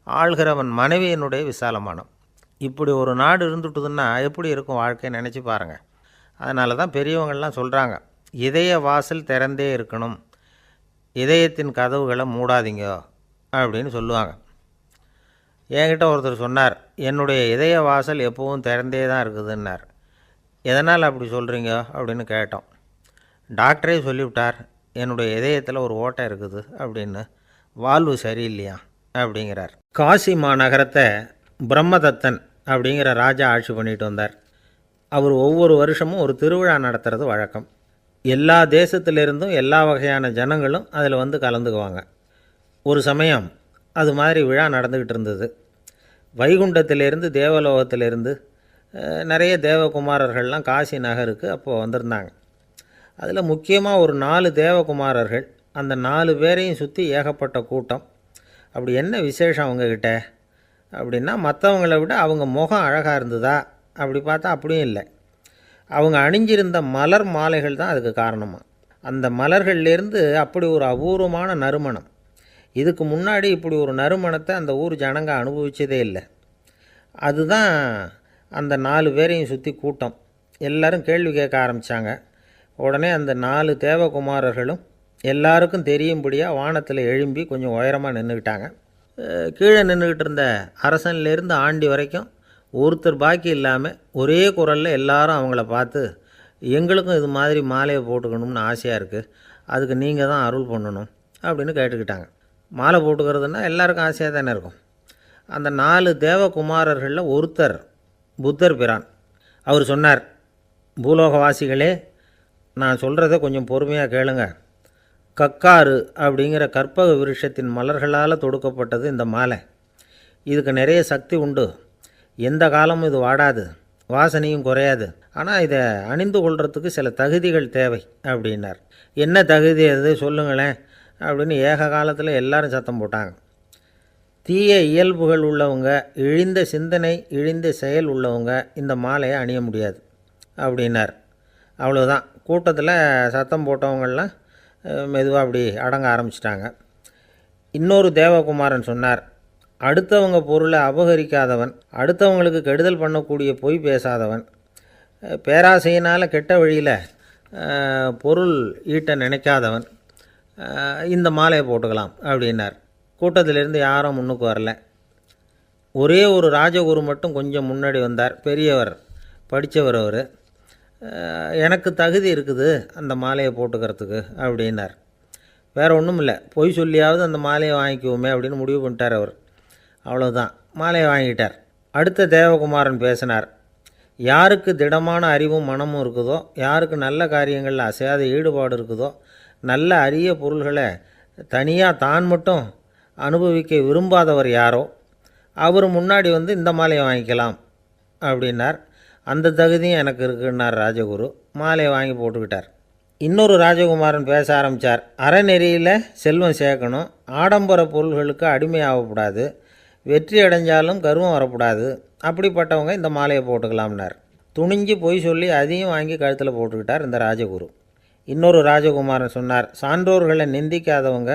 ஆள்கிறவன் மனைவியினுடைய விசால மனம். இப்படி ஒரு நாடு இருந்துட்டுதுன்னா எப்படி இருக்கும் வாழ்க்கையை நினச்சி பாருங்கள். அதனால தான் பெரியவங்கள்லாம் சொல்கிறாங்க, இதய வாசல் திறந்தே இருக்கணும், இதயத்தின் கதவுகளை மூடாதீங்க அப்படின்னு சொல்லுவாங்க. என்கிட்ட ஒருத்தர் சொன்னார், என்னுடைய இதய வாசல் எப்போவும் திறந்தே தான் இருக்குதுன்னார். எதனால் அப்படி சொல்கிறீங்க அப்படின்னு கேட்டோம். டாக்டரே சொல்லிவிட்டார், என்னுடைய இதயத்தில் ஒரு ஓட்டை இருக்குது அப்படின்னு, வால்வு சரியில்லையா அப்படிங்கிறார். காசி மாநகரத்தை பிரம்மதத்தன் அப்படிங்கிற ராஜா ஆட்சி பண்ணிட்டு வந்தார். அவர் ஒவ்வொரு வருஷமும் ஒரு திருவிழா நடத்துறது வழக்கம். எல்லா தேசத்திலிருந்தும் எல்லா வகையான ஜனங்களும் அதில் வந்து கலந்துக்குவாங்க. ஒரு சமயம் அது மாதிரி விழா நடந்துக்கிட்டு இருந்தது. வைகுண்டத்திலேருந்து தேவலோகத்திலேருந்து நிறைய தேவகுமாரர்கள்லாம் காசி நகருக்கு அப்போது வந்திருந்தாங்க. அதில் முக்கியமாக ஒரு 4 தேவகுமாரர்கள், அந்த 4 பேரையும் சுற்றி ஏகப்பட்ட கூட்டம். அப்படி என்ன விசேஷம் அவங்கக்கிட்ட அப்படின்னா, மற்றவங்கள விட அவங்க முகம் அழகாக இருந்ததா அப்படி பார்த்தா அப்படியும் இல்லை. அவங்க அணிஞ்சிருந்த மலர் மாலைகள் தான் அதுக்கு காரணமாக. அந்த மலர்கள்லேருந்து அப்படி ஒரு அபூர்வமான நறுமணம். இதுக்கு முன்னாடி இப்படி ஒரு நறுமணத்தை அந்த ஊர் ஜனங்க அனுபவிச்சதே இல்லை. அதுதான் அந்த 4 பேரையும் சுற்றி கூட்டம். எல்லோரும் கேள்வி கேட்க ஆரம்பித்தாங்க. உடனே அந்த 4 தேவகுமாரர்களும் எல்லாருக்கும் தெரியும்படியாக வானத்தில் எழும்பி கொஞ்சம் உயரமாக நின்றுக்கிட்டாங்க. கீழே நின்றுக்கிட்டு இருந்த அரசன்லேருந்து ஆண்டி வரைக்கும் ஒருத்தர் பாக்கி இல்லாமல் ஒரே குரலில் எல்லாரும் அவங்கள பார்த்து, எங்களுக்கும் இது மாதிரி மாலையை போட்டுக்கணும்னு ஆசையாக இருக்குது, அதுக்கு நீங்கள் தான் அருள் பண்ணணும் அப்படின்னு கேட்டுக்கிட்டாங்க. மாலை போட்டுக்கிறதுனா எல்லாருக்கும் ஆசையாக தானே இருக்கும். அந்த 4 தேவகுமாரர்களில் ஒருத்தர் புத்தர் பிரான். அவர் சொன்னார், பூலோகவாசிகளே, நான் சொல்கிறத கொஞ்சம் பொறுமையாக கேளுங்க. கக்காரு அப்படிங்கிற கற்பக விருஷத்தின் மலர்களால் தொடுக்கப்பட்டது இந்த மாலை. இதுக்கு நிறைய சக்தி உண்டு, எந்த காலமும் இது வாடாது, வாசனையும் குறையாது. ஆனால் இதை அணிந்து கொள்கிறதுக்கு சில தகுதிகள் தேவை அப்படின்னார். என்ன தகுதி அது சொல்லுங்களேன் அப்படின்னு ஏக காலத்தில் எல்லாரும் சத்தம் போட்டாங்க. தீய இயல்புகள் உள்ளவங்க, இழிந்த சிந்தனை இழிந்த செயல் உள்ளவங்க இந்த மாலையை அணிய முடியாது அப்படின்னார். அவ்வளோதான். கூட்டத்தில் சத்தம் போட்டவங்கள்லாம் மெதுவாக அப்படி அடங்க ஆரம்பிச்சிட்டாங்க. இன்னொரு தேவகுமாரன் சொன்னார், அடுத்தவங்க பொருளை அபகரிக்காதவன், அடுத்தவங்களுக்கு கெடுதல் பண்ணக்கூடிய பொய் பேசாதவன், பேராசையினால் கெட்ட வழியில் பொருள் ஈட்ட நினைக்காதவன் இந்த மாலையை போட்டுக்கலாம் அப்படின்னார். கூட்டத்திலிருந்து யாரும் முன்னுக்கு வரல. ஒரே ஒரு ராஜகுரு மட்டும் கொஞ்சம் முன்னாடி வந்தார். பெரியவர், படித்தவர். அவர், எனக்கு தகுதி இருக்குது அந்த மாலையை போட்டுக்கிறதுக்கு அப்படின்னார். வேறு ஒன்றும் இல்லை, பொய் சொல்லியாவது அந்த மாலையை வாங்கிக்குவோமே அப்படின்னு முடிவு பண்ணிட்டார் அவர். அவ்வளோதான், மாலையை வாங்கிட்டார். அடுத்த தேவகுமாரன் பேசினார். யாருக்கு திடமான அறிவும் மனமும் இருக்குதோ, யாருக்கு நல்ல காரியங்களில் அசையாத ஈடுபாடு இருக்குதோ, நல்ல அரிய பொருள்களை தனியாக தான் மட்டும் அனுபவிக்க விரும்பாதவர் யாரோ அவர் முன்னாடி வந்து இந்த மாலையை வாங்கிக்கலாம் அப்படின்னார். அந்த தகுதியும் எனக்கு இருக்குன்னார் ராஜகுரு. மாலையை வாங்கி போட்டுக்கிட்டார். இன்னொரு ராஜகுமாரன் பேச ஆரம்பித்தார். அறநெறியில் செல்வம் சேர்க்கணும், ஆடம்பர பொருள்களுக்கு அடிமையாகக்கூடாது, வெற்றி அடைஞ்சாலும் கர்வம் வரக்கூடாது, அப்படிப்பட்டவங்க இந்த மாலையை போட்டுக்கலாம்னார். துணிஞ்சு பொய் சொல்லி அதையும் வாங்கி கழுத்தில் போட்டுக்கிட்டார் இந்த ராஜகுரு. இன்னொரு ராஜகுமாரன் சொன்னார், சான்றோர்களை நிந்திக்காதவங்க,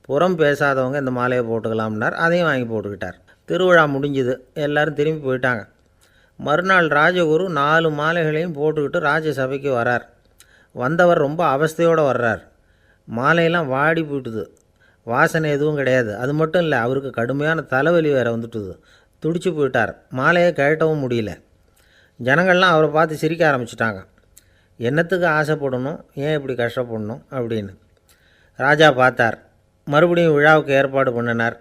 புறம் பேசாதவங்க இந்த மாலையை போட்டுக்கலாம்னார். அதையும் வாங்கி போட்டுக்கிட்டார். திருவிழா முடிஞ்சுது, எல்லோரும் திரும்பி போயிட்டாங்க. மறுநாள் ராஜகுரு 4 மாலைகளையும் போட்டுக்கிட்டு ராஜசபைக்கு வரார். வந்தவர் ரொம்ப அவஸ்தையோடு வர்றார். மாலையெல்லாம் வாடி போயிட்டுது, வாசனை எதுவும் கிடையாது. அது மட்டும் இல்லை, அவருக்கு கடுமையான தலைவலி வேறு வந்துட்டுது. துடிச்சு போயிட்டார். மாலையை கழட்டவும் முடியல. ஜனங்கள்லாம் அவரை பார்த்து சிரிக்க ஆரம்பிச்சிட்டாங்க. என்னத்துக்கு ஆசைப்படணும், ஏன் இப்படி கஷ்டப்படணும் அப்படின்னு. ராஜா பார்த்தார். மறுபடியும் விழாவுக்கு ஏற்பாடு பண்ணினார்.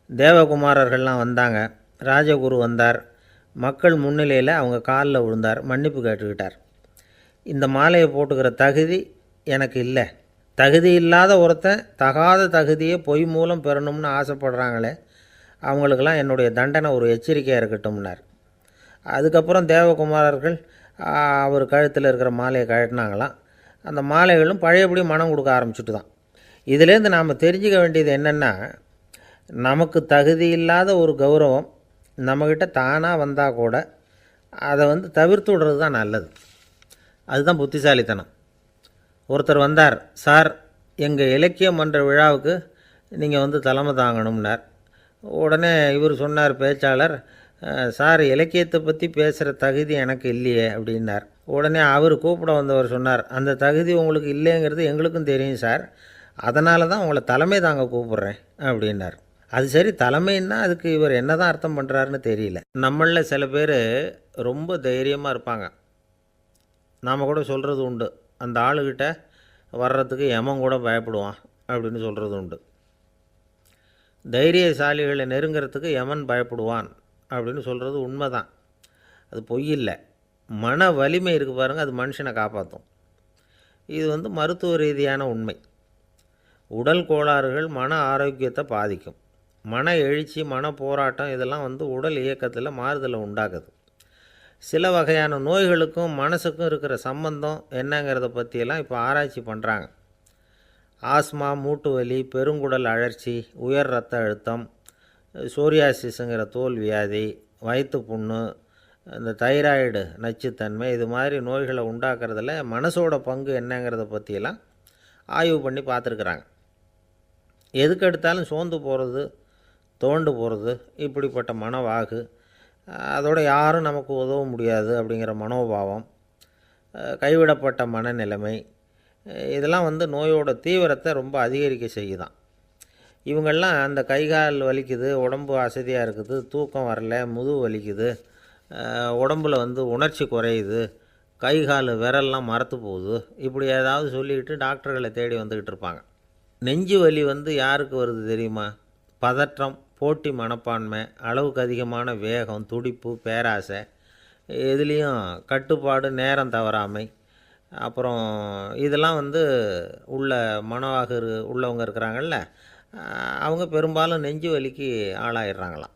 தேவகுமாரர்கள்லாம் வந்தாங்க. ராஜகுரு வந்தார். மக்கள் முன்னிலையில் அவங்க காலில் விழுந்தார், மன்னிப்பு கேட்டுக்கிட்டார். இந்த மாலையை போட்டுக்கிற தகுதி எனக்கு இல்லை, தகுதி இல்லாத ஒருத்தன் தகாத தகுதியை பொய் மூலம் பெறணும்னு ஆசைப்படுறாங்களே, அவங்களுக்கெல்லாம் என்னுடைய தண்டனை ஒரு எச்சரிக்கையாக இருக்கட்டும்னார். அதுக்கப்புறம் தேவகுமாரர்கள் அவர் கழுத்தில் இருக்கிற மாலையை கழட்டினாங்களாம். அந்த மாலைகளும் பழையபடி மனம் கொடுக்க ஆரம்பிச்சுட்டு தான். இதிலேருந்து நாம் தெரிஞ்சுக்க வேண்டியது என்னென்னா, நமக்கு தகுதி இல்லாத ஒரு கௌரவம் நம்மக்கிட்ட தானாக வந்தால் கூட அதை வந்து தவிர்த்து விடுறது தான் நல்லது. அதுதான் புத்திசாலித்தனம். ஒருத்தர் வந்தார், சார் எங்கள் இலக்கிய மன்ற விழாவுக்கு நீங்கள் வந்து தலைமை தாங்கணும்னார். உடனே இவர் சொன்னார், பேச்சாளர், சார் இலக்கியத்தை பற்றி பேசுகிற தகுதி எனக்கு இல்லையே அப்படின்னார். உடனே அவர் கூப்பிட வந்தவர் சொன்னார், அந்த தகுதி உங்களுக்கு இல்லைங்கிறது எங்களுக்கும் தெரியும் சார், அதனால தான் உங்களை தலைமை தாங்க கூப்பிட்றேன் அப்படின்னார். அது சரி, தலைமைன்னா அதுக்கு இவர் என்ன தான் அர்த்தம் பண்ணுறாருன்னு தெரியல. நம்மளில் சில பேர் ரொம்ப தைரியமாக இருப்பாங்க. நாம் கூட சொல்கிறது உண்டு, அந்த ஆளுகிட்ட வர்றதுக்கு யமன் கூட பயப்படுவான் அப்படின்னு சொல்கிறது உண்டு. தைரியசாலிகளை நெருங்கிறதுக்கு யமன் பயப்படுவான் அப்படின்னு சொல்கிறது உண்மை தான், அது பொய் இல்லை. மன வலிமை இருக்குது பாருங்கள், அது மனுஷனை காப்பாற்றும். இது வந்து மருத்துவ ரீதியான உண்மை. உடல் கோளாறுகள் மன ஆரோக்கியத்தை பாதிக்கும். மன எழுச்சி, மன போராட்டம் இதெல்லாம் வந்து உடல் இயக்கத்தில் மாறுதலை உண்டாக்குது. சில வகையான நோய்களுக்கும் மனசுக்கும் இருக்கிற சம்பந்தம் என்னங்கிறத பற்றியெல்லாம் இப்போ ஆராய்ச்சி பண்ணுறாங்க. ஆஸ்மா, மூட்டு வலி, பெருங்குடல் அழற்சி, உயர் இரத்த அழுத்தம், சோரியாசிஸுங்கிற தோல் வியாதி, வயிற்று புண்ணு, இந்த தைராய்டு நச்சுத்தன்மை, இது மாதிரி நோய்களை உண்டாக்குறதுல மனசோட பங்கு என்னங்கிறத பற்றியெல்லாம் ஆய்வு பண்ணி பார்த்துருக்குறாங்க. எதுக்கு எடுத்தாலும் சோர்ந்து போகிறது, தோண்டு போகிறது, இப்படிப்பட்ட மனவாகு, அதோட யாரும் நமக்கு உதவ முடியாது அப்படிங்கிற மனோபாவம், கைவிடப்பட்ட மனநிலைமை, இதெல்லாம் வந்து நோயோட தீவிரத்தை ரொம்ப அதிகரிக்க செய்யுதான். இவங்கெல்லாம் அந்த கை கால் வலிக்குது, உடம்பு அசதியாக இருக்குது, தூக்கம் வரல, முதுகு வலிக்குது, உடம்பில் வந்து உணர்ச்சி குறையுது, கை கால் விரல்லாம் மரத்து போகுது, இப்படி ஏதாவது சொல்லிக்கிட்டு டாக்டர்களை தேடி வந்துக்கிட்டு இருப்பாங்க. நெஞ்சு வலி வந்து யாருக்கு வருது தெரியுமா? பதற்றம், போட்டி மனப்பான்மை, அளவுக்கு அதிகமான வேகம், துடிப்பு, பேராசை, எதுலேயும் கட்டுப்பாடு, நேரம் தவறாமை, அப்புறம் இதெல்லாம் வந்து உள்ள மனவாக உள்ளவங்க இருக்கிறாங்கல்ல, அவங்க பெரும்பாலும் நெஞ்சு வலிக்கு ஆளாயிடுறாங்களாம்.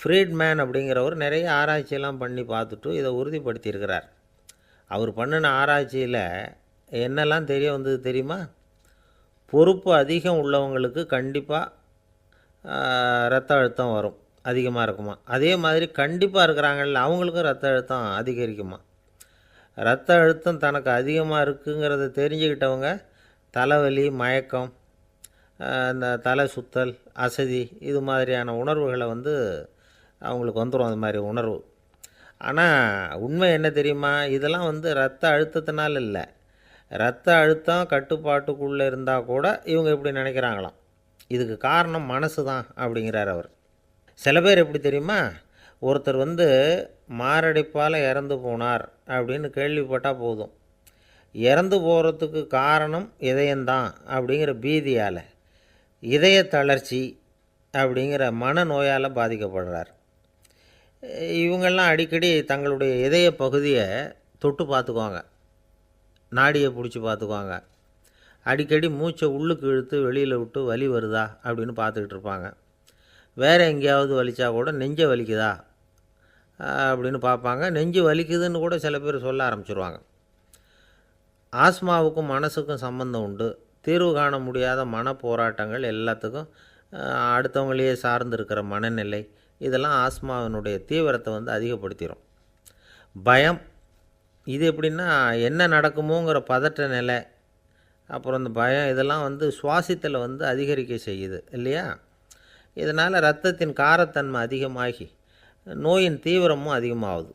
ஃப்ரீட்மேன் அப்படிங்கிறவர் நிறைய ஆராய்ச்சியெல்லாம் பண்ணி பார்த்துட்டு இதை உறுதிப்படுத்தியிருக்கிறார். அவர் பண்ணின ஆராய்ச்சியில் என்னெல்லாம் தெரிய வந்தது தெரியுமா? பொறுப்பு அதிகம் உள்ளவங்களுக்கு கண்டிப்பாக இரத்த அழுத்தம் வரும், அதிகமாக இருக்குமா. அதே மாதிரி கண்டிப்பாக இருக்கிறாங்கல்ல, அவங்களுக்கும் இரத்த அழுத்தம் அதிகரிக்குமா. இரத்த அழுத்தம் தனக்கு அதிகமாக இருக்குங்கிறத தெரிஞ்சுக்கிட்டவங்க தலைவலி, மயக்கம், இந்த தலை சுத்தல், அசதி, இது மாதிரியான உணர்வுகளை வந்து அவங்களுக்கு வந்துடும், அது மாதிரி உணர்வு. ஆனால் உண்மை என்ன தெரியுமா? இதெல்லாம் வந்து இரத்த அழுத்தத்தினால இல்லை, இரத்த அழுத்தம் கட்டுப்பாட்டுக்குள்ளே இருந்தால் கூட இவங்க இப்படி நினைக்கிறாங்களாம். இதுக்கு காரணம் மனசு தான் அப்படிங்கிறார் அவர். சில பேர் எப்படி தெரியுமா? ஒருத்தர் வந்து மாரடைப்பால் இறந்து போனார் அப்படின்னு கேள்விப்பட்டால் போதும், இறந்து போகிறதுக்கு காரணம் இதயம்தான் அப்படிங்கிற பீதியால், இதய தளர்ச்சி அப்படிங்கிற மனநோயால் பாதிக்கப்படுறார். இவங்கெல்லாம் அடிக்கடி தங்களுடைய இதய பகுதியை தொட்டு பார்த்துக்குவாங்க, நாடியை பிடிச்சி பார்த்துக்குவாங்க, அடிக்கடி மூச்சை உள்ளுக்கு இழுத்து வெளியில் விட்டு வலி வருதா அப்படின்னு பார்த்துக்கிட்டு இருப்பாங்க. வேறு எங்கேயாவது வலிச்சா கூட நெஞ்சை வலிக்குதா அப்படின்னு பார்ப்பாங்க. நெஞ்சு வலிக்குதுன்னு கூட சில பேர் சொல்ல ஆரம்பிச்சிருவாங்க. ஆஸ்மாவுக்கும் மனசுக்கும் சம்பந்தம் உண்டு. தீர்வு காண முடியாத மன போராட்டங்கள் எல்லாத்துக்கும் அடுத்தவங்களையே சார்ந்து இருக்கிற மனநிலை, இதெல்லாம் ஆஸ்மாவினுடைய தீவிரத்தை வந்து அதிகப்படுத்திடும். பயம், இது எப்படின்னா என்ன நடக்குமோங்கிற பதற்ற நிலை, அப்புறம் இந்த பயம், இதெல்லாம் வந்து சுவாசித்தலை வந்து அதிகரிக்க செய்யுது இல்லையா. இதனால் இரத்தத்தின் காரத்தன்மை அதிகமாகி நோயின் தீவிரமும் அதிகமாகுது.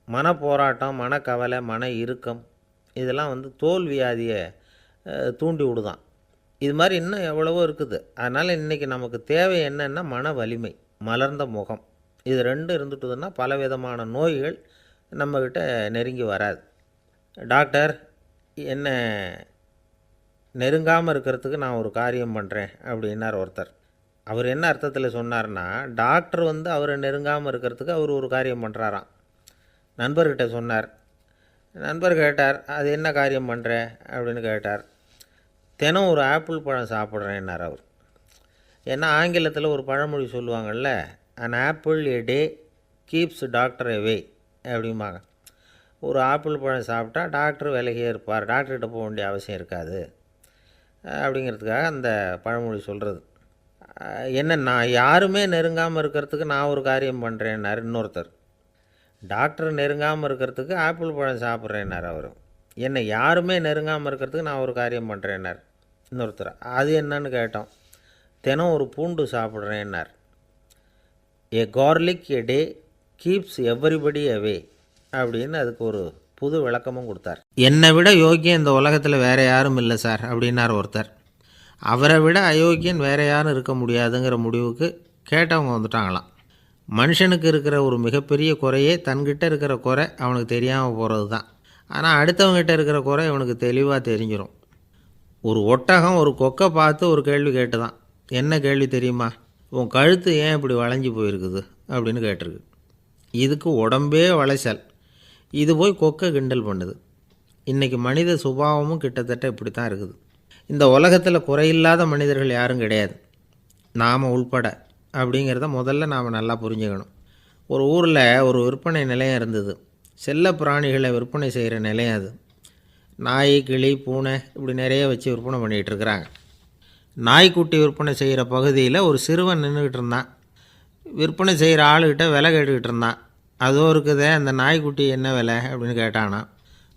மனப்போராட்டம், மனக்கவலை, மன இறுக்கம், இதெல்லாம் வந்து தோல் வியாதியை தூண்டி விடுதான். இது மாதிரி இன்னும் எவ்வளவோ இருக்குது. அதனால் இன்றைக்கி நமக்கு தேவை என்னென்னா மன வலிமை, மலர்ந்த முகம், இது ரெண்டும் இருந்துட்டுதுன்னா பலவிதமான நோய்கள் நம்மக்கிட்ட நெருங்கி வராது. டாக்டர் என்ன நெருங்காமல் இருக்கிறதுக்கு நான் ஒரு காரியம் பண்ணுறேன் அப்படின்னார் ஒருத்தர். அவர் என்ன அர்த்தத்தில் சொன்னார்னா, டாக்டர் வந்து அவரை நெருங்காமல் இருக்கிறதுக்கு அவர் ஒரு காரியம் பண்ணுறாராம். நண்பர்கிட்ட சொன்னார். நண்பர் கேட்டார், அது என்ன காரியம் பண்ணுற அப்படின்னு கேட்டார். தினம் ஒரு ஆப்பிள் பழம் சாப்பிட்றேன்னார் அவர். ஏன்னா ஆங்கிலத்தில் ஒரு பழமொழி சொல்லுவாங்கள்ல, an apple a day keeps doctor away அப்படிம்பாங்க. ஒரு ஆப்பிள் பழம் சாப்பிட்டா டாக்டர் விலகியே இருப்பார், டாக்டர்கிட்ட போக வேண்டிய அவசியம் இருக்காது அப்படிங்கிறதுக்காக அந்த பழமொழி சொல்கிறது. என்ன, நான் யாருமே நெருங்காமல் இருக்கிறதுக்கு நான் ஒரு காரியம் பண்ணுறேன்னார் இன்னொருத்தர். டாக்டர் நெருங்காமல் இருக்கிறதுக்கு ஆப்பிள் பழம் சாப்பிட்றேன்னார் அவர். என்னை யாருமே நெருங்காமல் இருக்கிறதுக்கு நான் ஒரு காரியம் பண்ணுறேன்னார் இன்னொருத்தர். அது என்னன்னு கேட்டோம். தினம் ஒரு பூண்டு சாப்பிட்றேன்னார். ஏ கார்லிக் எ டே கீப்ஸ் எவ்ரிபடி அவே அப்படின்னு அதுக்கு ஒரு புது விளக்கமும் கொடுத்தார். என்னை விட யோக்கியம் இந்த உலகத்தில் வேறு யாரும் இல்லை சார் அப்படின்னார் ஒருத்தர். அவரை விட அயோக்கியன் வேறு யாரும் இருக்க முடியாதுங்கிற முடிவுக்கு கேட்டவங்க வந்துட்டாங்களாம். மனுஷனுக்கு இருக்கிற ஒரு மிகப்பெரிய குறையே தன்கிட்ட இருக்கிற குறை அவனுக்கு தெரியாமல் போகிறது தான். ஆனால் அடுத்தவங்ககிட்ட இருக்கிற குறை இவனுக்கு தெளிவாக தெரிஞ்சிடும். ஒரு ஒட்டகம் ஒரு கொக்கை பார்த்து ஒரு கேள்வி கேட்டு தான். என்ன கேள்வி தெரியுமா? உன் கழுத்து ஏன் இப்படி வளைஞ்சி போயிருக்குது அப்படின்னு கேட்டிருக்கு. இதுக்கு உடம்பே வளைச்சல். இது போய் கொக்கை கிண்டல் பண்ணுது. இன்றைக்கி மனித சுபாவமும் கிட்டத்தட்ட இப்படி தான் இருக்குது. இந்த உலகத்தில் குறையில்லாத மனிதர்கள் யாரும் கிடையாது, நாம் உள்பட. அப்படிங்கிறத முதல்ல நாம் நல்லா புரிஞ்சுக்கணும். ஒரு ஊரில் ஒரு விற்பனை நிலையம் இருந்தது. செல்ல பிராணிகளை விற்பனை செய்கிற நிலையம் அது. நாய், கிளி, பூனை இப்படி நிறைய வச்சு விற்பனை பண்ணிகிட்ருக்குறாங்க. நாய்க்குட்டி விற்பனை செய்கிற பகுதியில் ஒரு சிறுவன் நின்றுக்கிட்டு இருந்தான். விற்பனை செய்கிற ஆளுக்கிட்ட விலை கேட்டுக்கிட்டு இருந்தான். அதோ இருக்குதே அந்த நாய்க்குட்டி என்ன விலை அப்படின்னு கேட்டானா.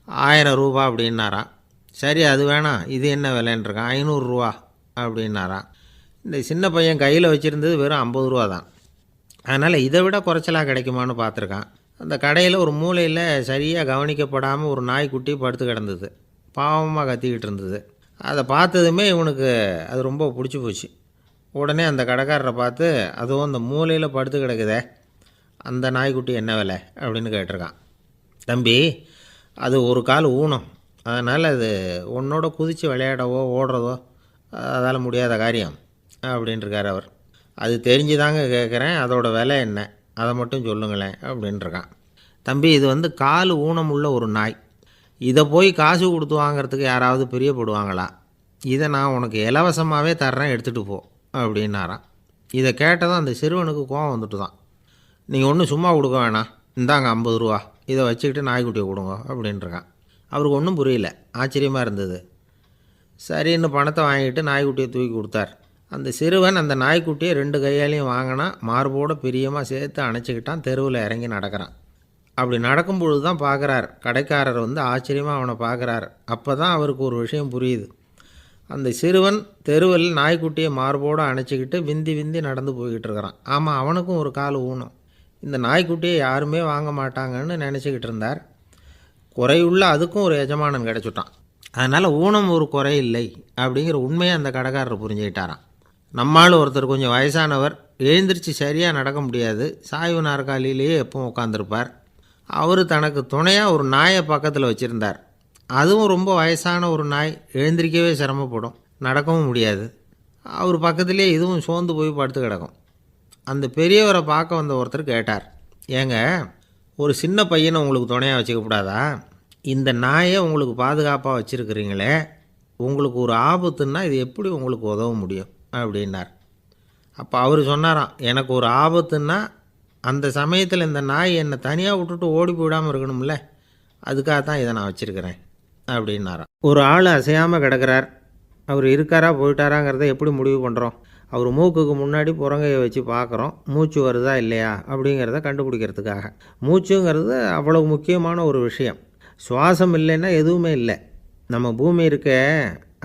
1000 ரூபா அப்படின்னாரான். சரி, அது வேணாம், இது என்ன விலைன்றிருக்கான். 500 ரூபா அப்படின்னாரான். இந்த சின்ன பையன் கையில் வச்சுருந்தது வெறும் 50 ரூபா தான். அதனால் இதை விட குறைச்சலாக கிடைக்குமான்னு பார்த்துருக்கான். அந்த கடையில் ஒரு மூலையில் சரியாக கவனிக்கப்படாமல் ஒரு நாய்க்குட்டி படுத்து கிடந்தது. பாவமாக கத்திக்கிட்டு இருந்தது. அதை பார்த்ததுமே இவனுக்கு அது ரொம்ப பிடிச்சி போச்சு. உடனே அந்த கடைக்காரரை பார்த்து, அதுவும் அந்த மூலையில் படுத்து கிடக்குதே அந்த நாய்க்குட்டி என்ன விலை அப்படின்னு கேட்டிருக்கான். தம்பி, அது ஒரு கால் ஊனம், அதனால் அது உன்னோட குதித்து விளையாடவோ ஓடுறதோ அதால் முடியாத காரியம் அப்படின்ட்டுருக்கார் அவர். அது தெரிஞ்சு தாங்க கேட்குறேன், அதோட விலை என்ன அதை மட்டும் சொல்லுங்களேன் அப்படின்ட்டுருக்கான். தம்பி, இது கால் ஊனம் உள்ள ஒரு நாய். இதை போய் காசு கொடுத்து வாங்கிறதுக்கு யாராவது பிரியப்படுவாங்களா? இதை நான் உனக்கு இலவசமாகவே தர்றேன், எடுத்துகிட்டு போ அப்படின்னாரான். இதை கேட்டதும் அந்த சிறுவனுக்கு கோவம் வந்துட்டு தான். நீங்கள் ஒன்றும் சும்மா கொடுக்க வேணாம், இந்தாங்க 50 ரூபா, இதை வச்சுக்கிட்டு நாய்க்குட்டியை கொடுங்க அப்படின்ட்டுருக்கான். அவருக்கு ஒன்றும் புரியல, ஆச்சரியமாக இருந்தது. சரின்னு பணத்தை வாங்கிட்டு நாய்க்குட்டியை தூக்கி கொடுத்தார். அந்த சிறுவன் அந்த நாய்க்குட்டியை 2 கையாலையும் வாங்கினா, மார்போடு பிரியமாக சேர்த்து அணைச்சிக்கிட்டான். தெருவில் இறங்கி நடக்கிறான். அப்படி நடக்கும்பொழுது தான் பார்க்குறார், கடைக்காரர் ஆச்சரியமாக அவனை பார்க்குறார். அப்போ தான் அவருக்கு ஒரு விஷயம் புரியுது. அந்த சிறுவன் தெருவில் நாய்க்குட்டியை மார்போடு அணைச்சிக்கிட்டு விந்தி விந்தி நடந்து போய்கிட்டு இருக்கிறான். ஆமாம், அவனுக்கும் ஒரு கால் ஊனம். இந்த நாய்க்குட்டியை யாருமே வாங்க மாட்டாங்கன்னு நினச்சிக்கிட்டு இருந்தார். குறையுள்ள அதுக்கும் ஒரு எஜமானன் கிடச்சிட்டான். அதனால் ஊனம் ஒரு குறை இல்லை அப்படிங்கிற உண்மையை அந்த கடைக்காரர் புரிஞ்சுக்கிட்டாரான். நம்மால் ஒருத்தர் கொஞ்சம் வயசானவர், எழுந்திரிச்சு சரியாக நடக்க முடியாது, சாய்வு நாற்காலியிலேயே எப்பவும் உட்காந்துருப்பார். அவர் தனக்கு துணையாக ஒரு நாயை பக்கத்தில் வச்சுருந்தார். அதுவும் ரொம்ப வயசான ஒரு நாய், எழுந்திரிக்கவே சிரமப்படும், நடக்கவும் முடியாது. அவர் பக்கத்துலேயே இதுவும் சோர்ந்து போய் படுத்து கிடக்கும். அந்த பெரியவரை பார்க்க வந்த ஒருத்தர் கேட்டார், ஏங்க, ஒரு சின்ன பையனை உங்களுக்கு துணையாக வச்சுக்கப்படாதா? இந்த நாயை உங்களுக்கு பாதுகாப்பாக வச்சுருக்கிறீங்களே, உங்களுக்கு ஒரு ஆபத்துன்னா இது எப்படி உங்களுக்கு உதவ முடியும் அப்படின்னார். அப்போ அவர் சொன்னாராம், எனக்கு ஒரு ஆபத்துன்னா அந்த சமயத்தில் இந்த நாய் என்னை தனியாக விட்டுட்டு ஓடி போயிடாமல் இருக்கணும்ல, அதுக்காக தான் இதை நான் வச்சுருக்கிறேன் அப்படின்னாராம். ஒரு ஆள் அசையாமல் கிடக்கிறார். அவர் இருக்காரா போயிட்டாராங்கிறத எப்படி முடிவு பண்ணுறோம்? அவர் மூக்குக்கு முன்னாடி புறங்கையை வச்சு பார்க்குறோம், மூச்சு வருதா இல்லையா அப்படிங்கிறத கண்டுபிடிக்கிறதுக்காக. மூச்சுங்கிறது அவ்வளவு முக்கியமான ஒரு விஷயம். சுவாசம் இல்லைன்னா எதுவுமே இல்லை. நம்ம பூமி இருக்க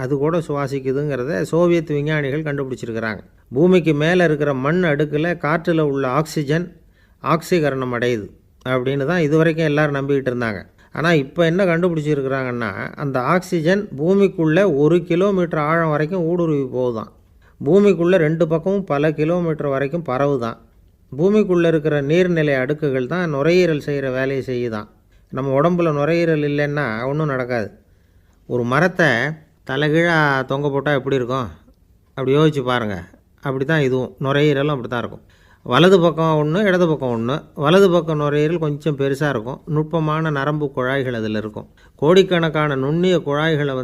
அது கூட சுவாசிக்குதுங்கிறத சோவியத் விஞ்ஞானிகள் கண்டுபிடிச்சிருக்கிறாங்க. பூமிக்கு மேலே இருக்கிற மண் அடுக்கில் காற்றில் உள்ள ஆக்சிஜன் ஆக்சிகரணம் அடையுது அப்படின்னு தான் இதுவரைக்கும் எல்லோரும் நம்பிக்கிட்டு இருந்தாங்க. ஆனால் இப்போ என்ன கண்டுபிடிச்சிருக்கிறாங்கன்னா, அந்த ஆக்சிஜன் பூமிக்குள்ளே 1 கிலோமீட்டர் ஆழம் வரைக்கும் ஊடுருவி போகுதான். பூமிக்குள்ளே 2 பக்கமும் பல கிலோமீட்டர் வரைக்கும் பரவுதான். பூமிக்குள்ளே இருக்கிற நீர்நிலை அடுக்குகள் தான் நுரையீரல் செய்கிற வேலையை செய்யுதான். நம்ம உடம்புல நுரையீரல் இல்லைன்னா ஒன்றும் நடக்காது. ஒரு மரத்தை தலைகீழாக தொங்க போட்டால் எப்படி இருக்கும்? அப்படி யோசிச்சு பாருங்கள். அப்படி தான் இதுவும், நுரையீரலும் அப்படி தான் இருக்கும். வலது பக்கம் ஒன்று, இடது பக்கம் ஒன்று. வலது பக்கம் நுரையீரல் கொஞ்சம் பெருசாக இருக்கும், நுட்பமான நரம்பு குழாய்கள் அதில் இருக்கும். கோடிக்கணக்கான நுண்ணிய குழாய்களை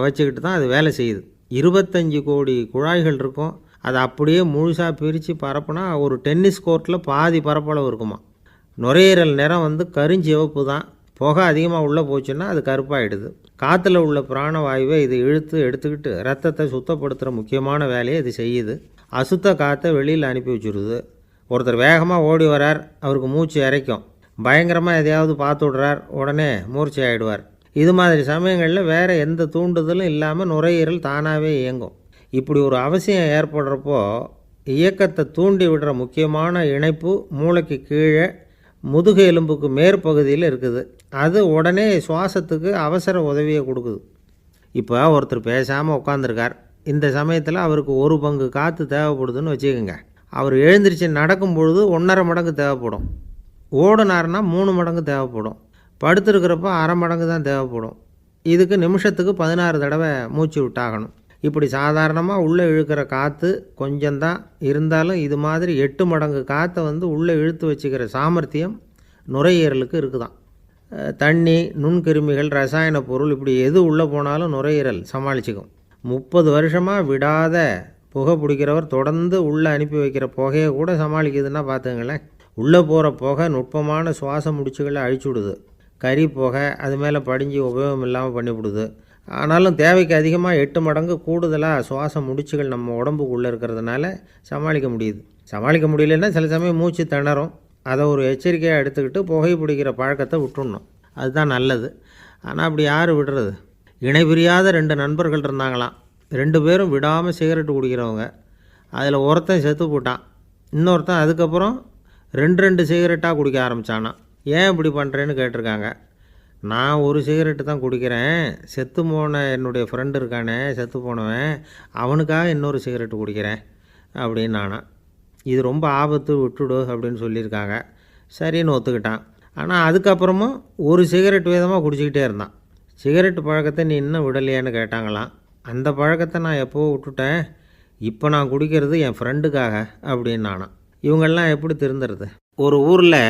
வச்சுக்கிட்டு தான் அது வேலை செய்யுது. 25 கோடி குழாய்கள் இருக்கும். அதை அப்படியே முழுசாக பிரித்து பரப்புனா ஒரு டென்னிஸ் கோர்ட்டில் பாதி பரப்பளவு இருக்குமா. நுரையீரல் நிறம் கருஞ்சிவப்பு தான். புகை அதிகமாக உள்ளே போச்சுன்னா அது கருப்பாயிடுது. காற்றுல உள்ள பிராணவாயுவை இது இழுத்து எடுத்துக்கிட்டு ரத்தத்தை சுத்தப்படுத்துகிற முக்கியமான வேலையை இது செய்யுது. அசுத்த காற்றை வெளியில் அனுப்பி வச்சுருது. ஒருத்தர் வேகமாக ஓடி வரார், அவருக்கு மூச்சு இறைக்கும். பயங்கரமாக எதையாவது பார்த்து விடுறார், உடனே மூர்ச்சை ஆகிடுவார். இது மாதிரி சமயங்களில் வேறு எந்த தூண்டுதலும் இல்லாமல் நுரையீரல் தானாகவே இயங்கும். இப்படி ஒரு அவசியம் ஏற்படுறப்போ இயக்கத்தை தூண்டி விடுற முக்கியமான இணைப்பு மூளைக்கு கீழே முதுகு எலும்புக்கு மேற்பகுதியில் இருக்குது. அது உடனே சுவாசத்துக்கு அவசர உதவியை கொடுக்குது. இப்போ ஒருத்தர் பேசாமல் உட்காந்துருக்கார். இந்த சமயத்தில் அவருக்கு 1 பங்கு காற்று தேவைப்படுதுன்னு வச்சுக்கோங்க. அவர் எழுந்திரிச்சு நடக்கும் பொழுது 1.5 மடங்கு தேவைப்படும். ஓடினார்னா 3 மடங்கு தேவைப்படும். படுத்துருக்கிறப்ப 1/2 மடங்கு தான் தேவைப்படும். இதுக்கு நிமிஷத்துக்கு 16 தடவை மூச்சு விட்டாகணும். இப்படி சாதாரணமாக உள்ளே இழுக்கிற காற்று கொஞ்சம்தான் இருந்தாலும் இது மாதிரி 8 மடங்கு காற்றை உள்ளே இழுத்து வச்சுக்கிற சாமர்த்தியம் நுரையீரலுக்கு இருக்குதான். தண்ணி, நுண்கிருமிகள், ரசாயன பொருள் இப்படி எது உள்ளே போனாலும் நுரையீரல் சமாளிச்சுக்கும். 30 வருஷமாக விடாத புகை பிடிக்கிறவர் தொடர்ந்து உள்ளே அனுப்பி வைக்கிற புகையை கூட சமாளிக்குதுன்னா பார்த்துங்களேன். உள்ளே போகிற புகை நுட்பமான சுவாச முடிச்சுகளை அழிச்சு விடுது. கறி புகை அது மேலே படிஞ்சு உபயோகம் இல்லாமல் பண்ணிவிடுது. ஆனாலும் தேவைக்கு அதிகமாக 8 மடங்கு கூடுதலாக சுவாச முடிச்சுகள் நம்ம உடம்புக்குள்ளே இருக்கிறதுனால சமாளிக்க முடியுது. சமாளிக்க முடியலன்னா சில சமயம் மூச்சு திணறும். அதை ஒரு எச்சரிக்கையாக எடுத்துக்கிட்டு புகை பிடிக்கிற பழக்கத்தை விட்டுடணும். அதுதான் நல்லது. ஆனால் அப்படி யார் விடுறது? இணை பிரியாத 2 நண்பர்கள் இருந்தாங்களாம். 2 பேரும் விடாமல் சிகரெட்டு குடிக்கிறவங்க. அதில் ஒருத்தன் செத்து போட்டான். இன்னொருத்தன் அதுக்கப்புறம் 2 சிகரெட்டாக குடிக்க ஆரம்பித்தானான். ஏன் இப்படி பண்ணுறேன்னு கேட்டிருக்காங்க. நான் 1 சிகரெட்டு தான் குடிக்கிறேன், செத்து போன என்னுடைய ஃப்ரெண்டு இருக்கானே செத்து போனவன், அவனுக்காக இன்னொரு சிகரெட்டு குடிக்கிறேன் அப்படின்னு நானா. இது ரொம்ப ஆபத்து, விட்டுடு அப்படின்னு சொல்லியிருக்காங்க. சரின்னு ஒத்துக்கிட்டான். ஆனால் அதுக்கப்புறமும் 1 சிகரெட் வீதமாக குடிச்சிக்கிட்டே இருந்தான். சிகரெட்டு பழக்கத்தை நீ இன்னும் விடலையான்னு கேட்டாங்களாம். அந்த பழக்கத்தை நான் எப்போ விட்டுட்டேன், இப்போ நான் குடிக்கிறது என் ஃப்ரெண்டுக்காக அப்படின்னு நானா. இவங்கெல்லாம் எப்படி திருந்துறது? ஒரு ஊரில்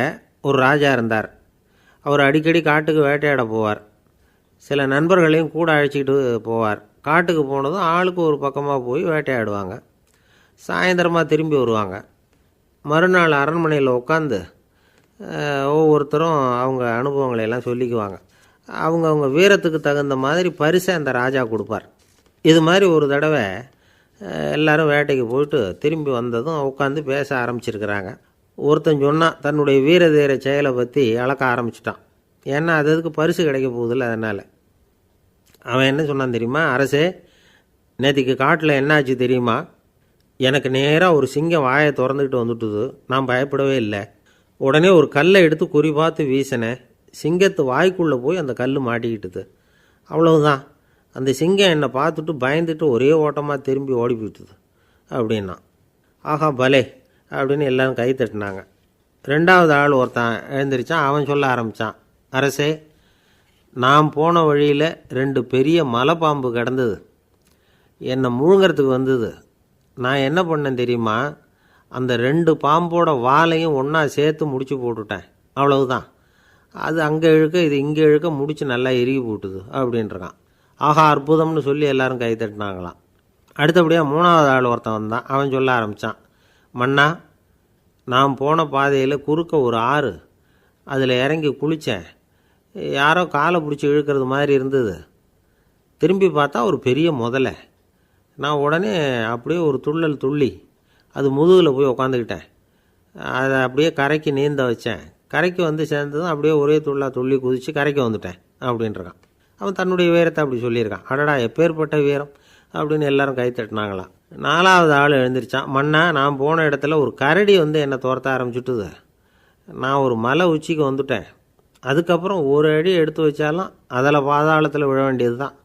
ஒரு ராஜா இருந்தார். அவர் அடிக்கடி காட்டுக்கு வேட்டையாட போவார். சில நண்பர்களையும் கூட அழைச்சிக்கிட்டு போவார். காட்டுக்கு போனதும் ஆளுக்கு ஒரு பக்கமாக போய் வேட்டையாடுவாங்க. சாயந்தரமாக திரும்பி வருவாங்க. மறுநாள் அரண்மனையில் உட்காந்து ஒவ்வொருத்தரும் அவங்க அனுபவங்களையெல்லாம் சொல்லிக்குவாங்க. அவங்க வீரத்துக்கு தகுந்த மாதிரி பரிசை அந்த ராஜா கொடுப்பார். இது மாதிரி ஒரு தடவை எல்லோரும் வேட்டைக்கு போயிட்டு திரும்பி வந்ததும் உட்காந்து பேச ஆரம்பிச்சிருக்கிறாங்க. ஒருத்தன் சொன்னான், தன்னுடைய வீரதீர செயலை பற்றி அளக்க ஆரம்பிச்சிட்டான். ஏன்னா அதுக்கு பரிசு கிடைக்க போகுதில்ல, அதனால். அவன் என்ன சொன்னான் தெரியுமா? அரசே, நேற்றுக்கு காட்டில் என்னாச்சு தெரியுமா? எனக்கு நேராக ஒரு சிங்கம் வாயை திறந்துக்கிட்டு வந்துட்டுது. நான் பயப்படவே இல்லை. உடனே ஒரு கல்லை எடுத்து குறி பார்த்து வீசினேன். சிங்கத்து வாய்க்குள்ளே போய் அந்த கல் மாட்டிக்கிட்டுது. அவ்வளவுதான். அந்த சிங்கம் என்னை பார்த்துட்டு பயந்துட்டு ஒரே ஓட்டமாக திரும்பி ஓடி போயிட்டுது அப்படின்னா. ஆஹா பலே அப்படின்னு எல்லோரும் கை தட்டினாங்க. 2வது ஆள் ஒருத்தன் எழுந்திரிச்சான். அவன் சொல்ல ஆரம்பித்தான், அரசே, நான் போன வழியில் 2 பெரிய மலைப்பாம்பு கிடந்தது. என்னை முழுங்கிறதுக்கு வந்தது. நான் என்ன பண்ணேன் தெரியுமா? அந்த 2 பாம்போட வாலையும் ஒன்றா சேர்த்து முடிச்சு போட்டுட்டேன். அவ்வளவுதான். அது அங்கே இழுக்க இது இங்கே இழுக்க முடிச்சு நல்லா இறுகி போட்டுது அப்படின்றான். ஆஹா அற்புதம்னு சொல்லி எல்லாரும் கை தட்டினாங்களாம். அடுத்தபடியாக 3வது ஆள் ஒருத்தன் வந்தான். அவன் சொல்ல ஆரம்பித்தான், மன்னா, நான் போன பாதையில் குறுக்க ஒரு ஆறு, அதில் இறங்கி குளித்தேன். யாரோ காலை பிடிச்சி இழுக்கிறது மாதிரி இருந்தது. திரும்பி பார்த்தா ஒரு பெரிய முதலை. நான் உடனே அப்படியே ஒரு துள்ளல் துள்ளி அது முதுகில் போய் உக்காந்துக்கிட்டேன். அதை அப்படியே கரைக்கு நீந்த வச்சேன். கரைக்கு வந்து சேர்ந்ததும் அப்படியே ஒரே துள்ளி குதித்து கரைக்கு வந்துட்டேன் அப்படின்றான். அவன் தன்னுடைய வீரத்தை அப்படி சொல்லியிருக்கான். அடடா எப்பேற்பட்ட வீரம் அப்படின்னு எல்லாரும் கை தட்டினாங்களாம். 4வது ஆள் எழுந்திரிச்சான். மன்னா, நான் போன இடத்துல ஒரு கரடி என்னை துரத்த ஆரம்பிச்சுட்டுது. நான் ஒரு மலை உச்சிக்கு வந்துட்டேன். அதுக்கப்புறம் ஒரு அடி எடுத்து வச்சாலும் அதில் பாதாளத்தில் விழ வேண்டியது தான்.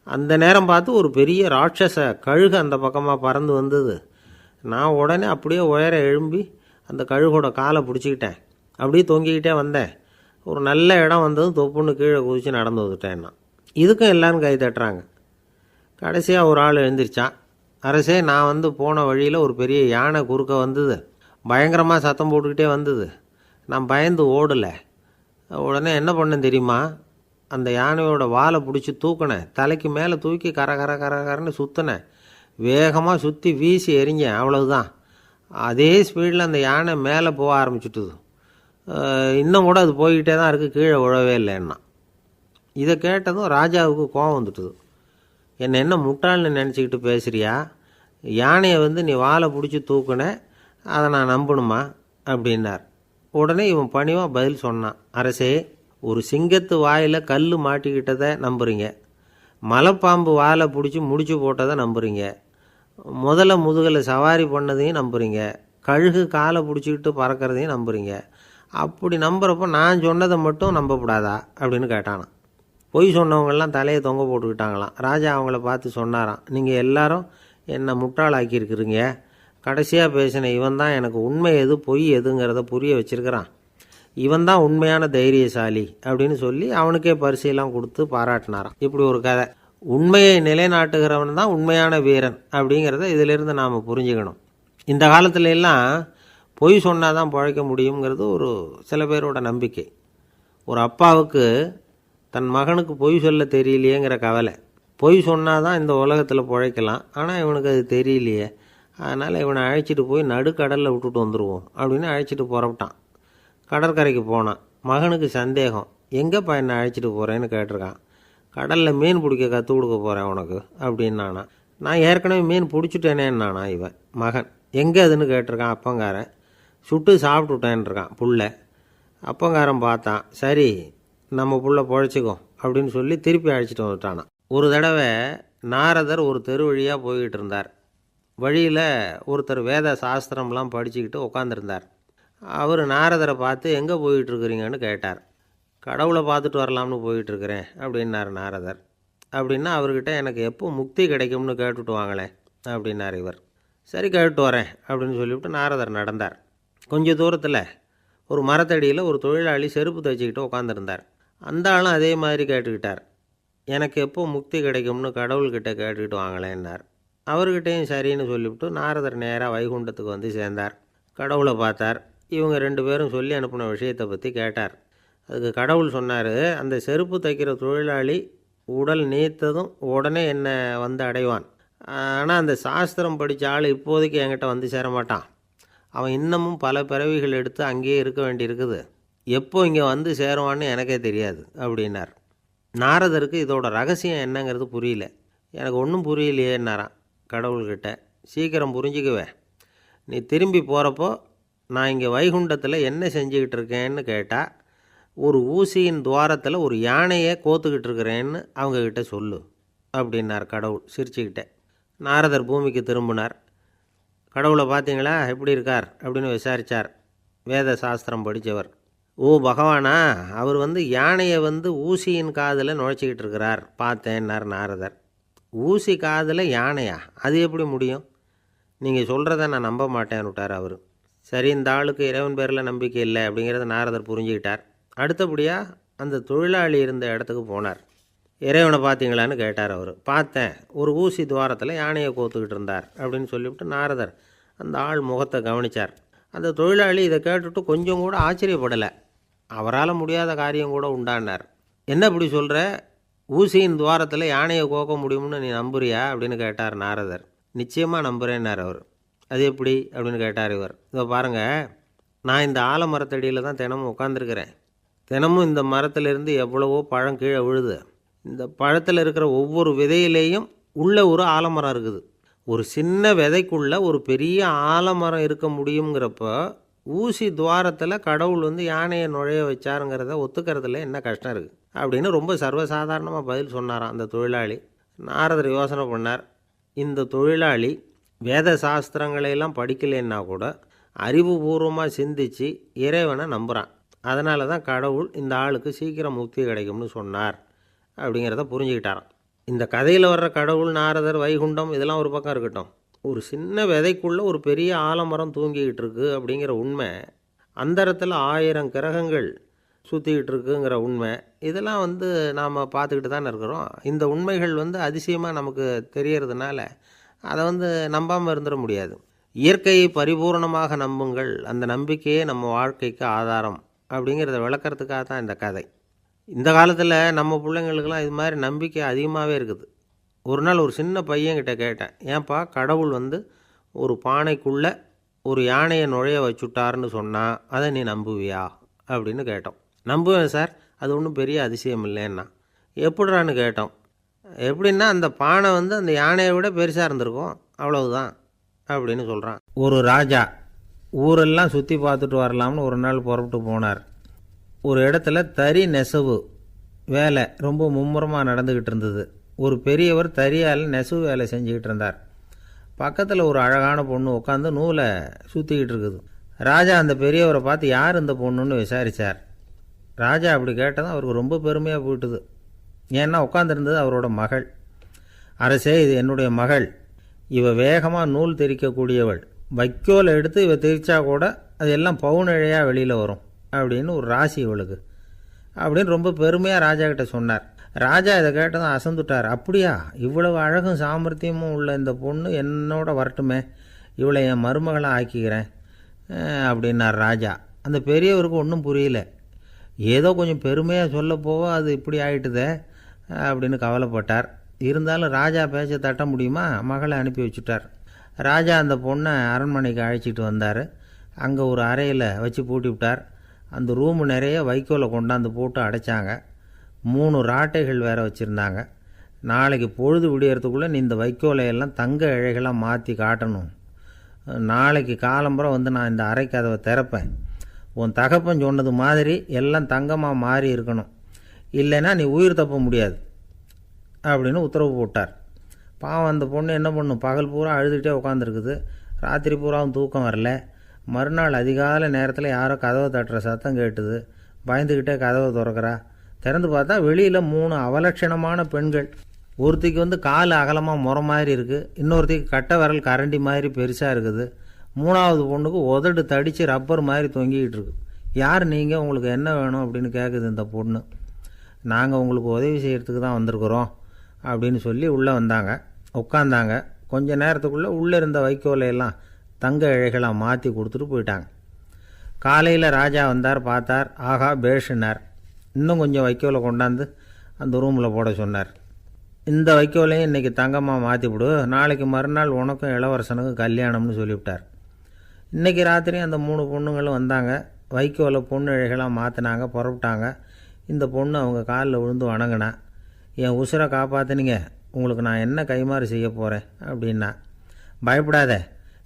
அந்த நேரம் பார்த்து ஒரு பெரிய ராட்சச கழுகு அந்த பக்கமாக பறந்து வந்தது. நான் உடனே அப்படியே உயர எழும்பி அந்த கழுகோட காலை பிடிச்சிக்கிட்டேன். அப்படியே தொங்கிக்கிட்டே வந்தேன். ஒரு நல்ல இடம் வந்ததும் தொப்புன்னு கீழே குதித்து நடந்து வந்துட்டேன். நான் இதுக்கும் எல்லோரும் கை தட்டுறாங்க. கடைசியாக ஒரு ஆள் எழுந்திரிச்சான். அரசே, நான் போன வழியில் ஒரு பெரிய யானை குறுக்க வந்தது. பயங்கரமாக சத்தம் போட்டுக்கிட்டே வந்தது. நான் பயந்து ஓடலை. உடனே என்ன பண்ணேன் தெரியுமா? அந்த யானையோட வாலை பிடிச்சி தூக்கினேன். தலைக்கு மேலே தூக்கி கரன்னு சுற்றினேன். வேகமாக சுற்றி வீசி எறிஞ்சேன். அவ்வளவுதான். அதே ஸ்பீடில் அந்த யானை மேலே போக ஆரம்பிச்சுட்டுது. இன்னும் கூட அது போய்கிட்டே தான் இருக்குது, கீழே விழவே இல்லைன்னா. இதை கேட்டதும் ராஜாவுக்கு கோபம் வந்துட்டுது. என்ன முட்டாள்னு நினச்சிக்கிட்டு பேசுகிறியா? யானையை நீ வாழை பிடிச்சி தூக்குன, அதை நான் நம்பணுமா அப்படின்னார். உடனே இவன் பணிவாக பதில் சொன்னான். அரசே, ஒரு சிங்கத்து வாயில் கல் மாட்டிக்கிட்டதை நம்புறீங்க, மலைப்பாம்பு வாழை பிடிச்சி முடிச்சு போட்டதை நம்புறீங்க, முதல்ல முதுகில் சவாரி பண்ணதையும் நம்புறீங்க, கழுகு காலை பிடிச்சிக்கிட்டு பறக்கிறதையும் நம்புறீங்க. அப்படி நம்புறப்போ நான் சொன்னதை மட்டும் நம்பக்கூடாதா அப்படின்னு கேட்டானான். பொய் சொன்னவங்கெல்லாம் தலையை தொங்க போட்டுக்கிட்டாங்களாம். ராஜா அவங்கள பார்த்து சொன்னாராம், நீங்கள் எல்லாரும் என்னை முட்டாளாக்கியிருக்கிறீங்க. கடைசியாக பேசின இவன் தான் எனக்கு உண்மை எது பொய் எதுங்கிறத புரிய வச்சிருக்கிறான். இவன் தான் உண்மையான தைரியசாலி அப்படின்னு சொல்லி அவனுக்கே பரிசையெல்லாம் கொடுத்து பாராட்டினாராம். இப்படி ஒரு கதை. உண்மையை நிலைநாட்டுகிறவன் தான் உண்மையான வீரன் அப்படிங்கிறத இதிலிருந்து நாம் புரிஞ்சுக்கணும். இந்த காலத்துல எல்லாம் பொய் சொன்னால் தான் பிழைக்க முடியுங்கிறது ஒரு சில பேரோட நம்பிக்கை. ஒரு அப்பாவுக்கு தன் மகனுக்கு பொய் சொல்ல தெரியலையேங்கிற கவலை. பொய் சொன்னால் தான் இந்த உலகத்தில் பிழைக்கலாம், ஆனால் இவனுக்கு அது தெரியலையே, அதனால் இவனை அழைச்சிட்டு போய் நடுக்கடலில் விட்டுட்டு வந்துடுவோம் அப்படின்னு அழைச்சிட்டு புறப்பட்டான். கடற்கரைக்கு போனான். மகனுக்கு சந்தேகம், எங்கேப்பா என்னை அழைச்சிட்டு போகிறேன்னு கேட்டிருக்கான். கடலில் மீன் பிடிக்க கற்றுக் கொடுக்க போகிறேன் உனக்கு அப்படின்னானா. நான் ஏற்கனவே மீன் பிடிச்சிட்டேனேன்னானா இவன் மகன். எங்கே அதுன்னு கேட்டிருக்கான். அப்பங்காரன். சுட்டு சாப்பிட்டுட்டேன்ருக்கான் புள்ள. அப்பங்காரன் பார்த்தான், சரி நம்ம புள்ள பொழைச்சிக்கோ அப்படின்னு சொல்லி திருப்பி அழைச்சிட்டு வந்துட்டானான். ஒரு தடவை நாரதர் ஒரு தெரு வழியாக போய்கிட்டு இருந்தார். வழியில் ஒருத்தர் வேத சாஸ்திரம்லாம் படிச்சுக்கிட்டு உட்காந்துருந்தார். அவர் நாரதரை பார்த்து எங்கே போயிட்டுருக்குறீங்கன்னு கேட்டார். கடவுளை பார்த்துட்டு வரலாம்னு போயிட்டுருக்கிறேன் அப்படின்னார் நாரதர். அப்படின்னா அவர்கிட்ட எனக்கு எப்போ முக்தி கிடைக்கும்னு கேட்டுட்டு வாங்களேன் அப்படின்னார் இவர். சரி கேட்டு வரேன் அப்படின்னு சொல்லிவிட்டு நாரதர் நடந்தார். கொஞ்சம் தூரத்தில் ஒரு மரத்தடியில் ஒரு தொழிலாளி செருப்பு தைச்சிக்கிட்டு உட்காந்துருந்தார். அந்த ஆளும் அதே மாதிரி கேட்டுக்கிட்டார். எனக்கு எப்போ முக்தி கிடைக்கும்னு கடவுள்கிட்ட கேட்டுக்கிட்டு வாங்களேன்னார். அவர்கிட்டையும் சரின்னு சொல்லிவிட்டு நாரதர் நேராக வைகுண்டத்துக்கு வந்து சேர்ந்தார். கடவுளை பார்த்தார். இவங்க ரெண்டு பேரும் சொல்லி அனுப்பின விஷயத்தை பற்றி கேட்டார். அதுக்கு கடவுள் சொன்னார், அந்த செருப்பு தைக்கிற தொழிலாளி உடல் நீத்ததும் உடனே என்னை வந்து அடைவான். ஆனால் அந்த சாஸ்திரம் படித்த ஆள் இப்போதைக்கு என்கிட்ட வந்து சேரமாட்டான். அவன் இன்னமும் பல பிறவிகள் எடுத்து அங்கேயே இருக்க வேண்டியிருக்குது. எப்போ இங்கே வந்து சேருவான்னு எனக்கே தெரியாது அப்படின்னார். நாரதருக்கு இதோட ரகசியம் என்னங்கிறது புரியல. எனக்கு ஒன்றும் புரியலையேன்னாரான் கடவுள்கிட்ட. சீக்கிரம் புரிஞ்சுக்குவேன், நீ திரும்பி போகிறப்போ நான் இங்கே வைகுண்டத்தில் என்ன செஞ்சுக்கிட்டு இருக்கேன்னு கேட்டால், ஒரு ஊசியின் துவாரத்தில் ஒரு யானையை கோத்துக்கிட்டு இருக்கிறேன்னு அவங்கக்கிட்ட சொல்லு அப்படின்னார் கடவுள் சிரிச்சுக்கிட்டே. நாரதர் பூமிக்கு திரும்பினார். கடவுளை பார்த்தீங்களா எப்படி இருக்கார் அப்படின்னு விசாரித்தார் வேத சாஸ்திரம் படித்தவர். ஓ பகவானா, அவர் யானையை ஊசியின் காதில் நுழைச்சிக்கிட்டு இருக்கிறார் பார்த்தேன்னார் நாரதர். ஊசி காதில் யானையா? அது எப்படி முடியும்? நீங்கள் சொல்கிறத நான் நம்ப மாட்டேன்னு விட்டார் அவர். சரி, இந்த ஆளுக்கு இறைவன் பேரில் நம்பிக்கை இல்லை அப்படிங்கிறத நாரதர் புரிஞ்சுக்கிட்டார். அடுத்தபடியாக அந்த தொழிலாளி இருந்த இடத்துக்கு போனார். இறைவனை பார்த்தீங்களான்னு கேட்டார் அவர். பார்த்தேன், ஒரு ஊசி துவாரத்தில் யானையை கோத்துக்கிட்டு இருந்தார் அப்படின்னு சொல்லிவிட்டு நாரதர் அந்த ஆள் முகத்தை கவனித்தார். அந்த தொழிலாளி இதை கேட்டுட்டு கொஞ்சம் கூட ஆச்சரியப்படலை. அவரால் முடியாத காரியம் கூட உண்டானார். என்ன இப்படி சொல்கிற? ஊசியின் துவாரத்தில் யானையை கோக்க முடியும்னு நீ நம்புறியா அப்படின்னு கேட்டார் நாரதர். நிச்சயமாக நம்புகிறேன்னார் அவர். அது எப்படி அப்படின்னு கேட்டார் இவர். இதை பாருங்கள், நான் இந்த ஆலமரத்தடியில் தான் தினமும் உட்காந்துருக்கிறேன். தினமும் இந்த மரத்திலிருந்து எவ்வளவோ பழம் கீழே விழுது. இந்த பழத்தில் இருக்கிற ஒவ்வொரு விதையிலேயும் உள்ள ஒரு ஆலமரம் இருக்குது. ஒரு சின்ன விதைக்குள்ளே ஒரு பெரிய ஆலமரம் இருக்க முடியுங்கிறப்ப ஊசி துவாரத்தில் கடவுள் யானையை நுழைய வச்சாருங்கிறத ஒத்துக்கிறதுல என்ன கஷ்டம் இருக்குது அப்படின்னு ரொம்ப சர்வசாதாரணமாக பதில் சொன்னாராம் அந்த தொழிலாளி. நாரதர் யோசனை பண்ணார். இந்த தொழிலாளி வேத சாஸ்திரங்களையெல்லாம் படிக்கலைன்னா கூட அறிவுபூர்வமாக சிந்தித்து இறைவனை நம்புகிறான். அதனால தான் கடவுள் இந்த ஆளுக்கு சீக்கிரம் முக்தி கிடைக்கும்னு சொன்னார் அப்படிங்கிறத புரிஞ்சுக்கிட்டாராம். இந்த கதையில் வர்ற கடவுள், நாரதர், வைகுண்டம் இதெல்லாம் ஒரு பக்கம் இருக்கட்டும், ஒரு சின்ன விதைக்குள்ளே ஒரு பெரிய ஆலமரம் தூங்கிக்கிட்டு இருக்கு அப்படிங்கிற உண்மை, அந்தரத்தில் 1000 கிரகங்கள் சுற்றிக்கிட்டு இருக்குங்கிற உண்மை, இதெல்லாம் நாம் பார்த்துக்கிட்டு தானே இருக்கிறோம். இந்த உண்மைகள் அதிசயமாக நமக்கு தெரியறதுனால அதை நம்பாமல் இருந்துட முடியாது. இயற்கையை பரிபூர்ணமாக நம்புங்கள், அந்த நம்பிக்கையே நம்ம வாழ்க்கைக்கு ஆதாரம் அப்படிங்கிறத விளக்கிறதுக்காக தான் இந்த கதை. இந்த காலத்தில் நம்ம பிள்ளைங்களுக்கெல்லாம் இது மாதிரி நம்பிக்கை அதிகமாகவே இருக்குது. ஒரு நாள் ஒரு சின்ன பையன்கிட்ட கேட்டேன், ஏன்பா கடவுள் ஒரு பானைக்குள்ளே ஒரு யானையை நுழைய வச்சுட்டாருன்னு சொன்னால் அதை நீ நம்புவியா அப்படின்னு கேட்டோம். நம்புவேன் சார், அது ஒன்றும் பெரிய அதிசயம் இல்லைன்னா. எப்படிறான்னு கேட்டோம். எப்படின்னா அந்த பானை வந்து அந்த யானையை விட பெருசாக இருந்திருக்கும், அவ்வளவுதான் அப்படின்னு சொல்கிறான். ஒரு ராஜா ஊரெல்லாம் சுற்றி பார்த்துட்டு வரலாம்னு ஒரு நாள் புறப்பட்டு போனார். ஒரு இடத்துல தறி நெசவு வேலை ரொம்ப மும்முரமாக நடந்துக்கிட்டு இருந்தது. ஒரு பெரியவர் தறியால் நெசவு வேலை செஞ்சுக்கிட்டு இருந்தார். பக்கத்தில் ஒரு அழகான பொண்ணு உட்காந்து நூலை சுற்றிக்கிட்டு இருக்குது. ராஜா அந்த பெரியவரை பார்த்து யார் இந்த பொண்ணுன்னு விசாரித்தார். ராஜா அப்படி கேட்டதும் அவருக்கு ரொம்ப பெருமையாக போயிட்டுது. ஏன்னா உட்காந்துருந்தது அவரோட மகள். அரசே, இது என்னுடைய மகள். இவ வேகமாக நூல் திரிக்கக்கூடியவள். வைக்கோலை எடுத்து இவ திரிச்சா கூட அது எல்லாம் பவுனிழையாக வெளியில் வரும் அப்படின்னு ஒரு ராசி இவளுக்கு அப்படின்னு ரொம்ப பெருமையாக ராஜா கிட்ட சொன்னார். ராஜா இதை கேட்டதும் அசந்துட்டார். அப்படியா, இவ்வளவு அழகும் சாமர்த்தியமும் உள்ள இந்த பொண்ணு என்னோட வரட்டுமே, இவளை என் மருமகளாக ஆக்கிக்கிறேன் அப்படின்னார் ராஜா. அந்த பெரியவருக்கு ஒன்றும் புரியல. ஏதோ கொஞ்சம் பெருமையாக சொல்ல போவோ அது இப்படி ஆகிட்டுதே அப்படின்னு கவலைப்பட்டார். இருந்தாலும் ராஜா பேச்ச தட்ட முடியுமா, மகளை அனுப்பி வச்சுட்டார். ராஜா அந்த பொண்ணை அரண்மனைக்கு அழைச்சிட்டு வந்தார். அங்கே ஒரு அறையில் வச்சு பூட்டி விட்டார். அந்த ரூமு நிறைய வைக்கோலை கொண்டாந்து போட்டு அடைச்சாங்க. 3 ராட்டைகள் வேறு வச்சுருந்தாங்க. நாளைக்கு பொழுது விடியறதுக்குள்ளே நீ இந்த வைக்கோலையெல்லாம் தங்க இழைகளாக மாற்றி காட்டணும். நாளைக்கு காலம்புறம் வந்து நான் இந்த அறை கதவை திறப்பேன். உன் தகப்பன் சொன்னது மாதிரி எல்லாம் தங்கமாக மாறி இருக்கணும், இல்லைன்னா நீ உயிர் தப்ப முடியாது அப்படின்னு உத்தரவு போட்டார். பாவம் அந்த பொண்ணு என்ன பண்ணும், பகல் பூரா அழுதுகிட்டே உட்காந்துருக்குது. ராத்திரி பூராவும் தூக்கம் வரல. மறுநாள் அதிகாலை நேரத்தில் யாரோ கதவை தட்டுற சத்தம் கேட்டுது. பயந்துக்கிட்டே கதவை திறக்கிறா. திறந்து பார்த்தா வெளியில் 3 அவலட்சணமான பெண்கள். ஒருத்திக்கு வந்து கால் அகலமாக முறை மாதிரி இருக்குது, இன்னொருத்திக்கு கட்டை விரல் கரண்டி மாதிரி பெருசாக இருக்குது, 3வது பொண்ணுக்கு உதடு தடித்து ரப்பர் மாதிரி தொங்கிக்கிட்டு இருக்கு. யார் நீங்கள், உங்களுக்கு என்ன வேணும் அப்படின்னு கேட்குது இந்த பொண்ணு. நாங்கள் உங்களுக்கு உதவி செய்கிறதுக்கு தான் வந்திருக்கிறோம் அப்படின்னு சொல்லி உள்ளே வந்தாங்க. உட்காந்தாங்க. கொஞ்ச நேரத்துக்குள்ளே உள்ளே இருந்த வைக்கோலையெல்லாம் தங்க இழைகளாக மாற்றி கொடுத்துட்டு போயிட்டாங்க. காலையில் ராஜா வந்தார், பார்த்தார். ஆகா பேஷுனார். இன்னும் கொஞ்சம் வைக்கோலை கொண்டாந்து அந்த ரூமில் போட சொன்னார். இந்த வைக்கோலையும் இன்றைக்கி தங்கமாக மாற்றிவிடு, நாளைக்கு மறுநாள் உனக்கும் இளவரசனுக்கும் கல்யாணம்னு சொல்லிவிட்டார். இன்றைக்கி ராத்திரி அந்த 3 பொண்ணுங்களும் வந்தாங்க. வைக்கோலை பொண்ணு இழைகளாக மாற்றினாங்க, புறப்பட்டாங்க. இந்த பொண்ணு அவங்க காலில் விழுந்து வணங்கினா. என் உசுரை காப்பாற்றினீங்க, உங்களுக்கு நான் என்ன கைமாறு செய்ய போகிறேன் அப்படின்னா. பயப்படாத,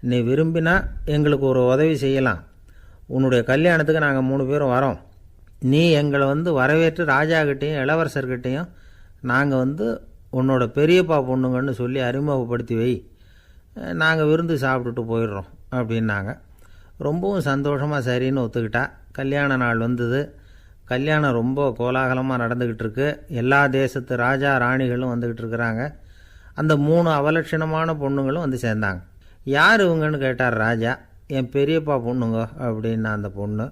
நீ விரும்பினா எங்களுக்கு ஒரு உதவி செய்யலாம். உன்னுடைய கல்யாணத்துக்கு நாங்கள் 3 பேரும் வரோம். நீ எங்களை வந்து வரவேற்று ராஜாக்கிட்டேயும் இளவரசர்கிட்டையும் நாங்கள் வந்து உன்னோட பெரியப்பா பொண்ணுங்கன்னு சொல்லி அறிமுகப்படுத்தி வை, நாங்கள் விருந்து சாப்பிட்டுட்டு போயிடுறோம் அப்படின்னாங்க. ரொம்பவும் சந்தோஷமாக சரின்னு ஒத்துக்கிட்டா. கல்யாண நாள் வந்தது. கல்யாணம் ரொம்ப கோலாகலமாக நடந்துக்கிட்டு இருக்கு. எல்லா தேசத்து ராஜா ராணிகளும் வந்துக்கிட்டு இருக்கிறாங்க. அந்த 3 அவலட்சணமான பொண்ணுங்களும் வந்து சேர்ந்தாங்க. யார் இவங்கன்னு கேட்டார் ராஜா. என் பெரியப்பா பொண்ணுங்க அப்படின்னா அந்த பொண்ணு.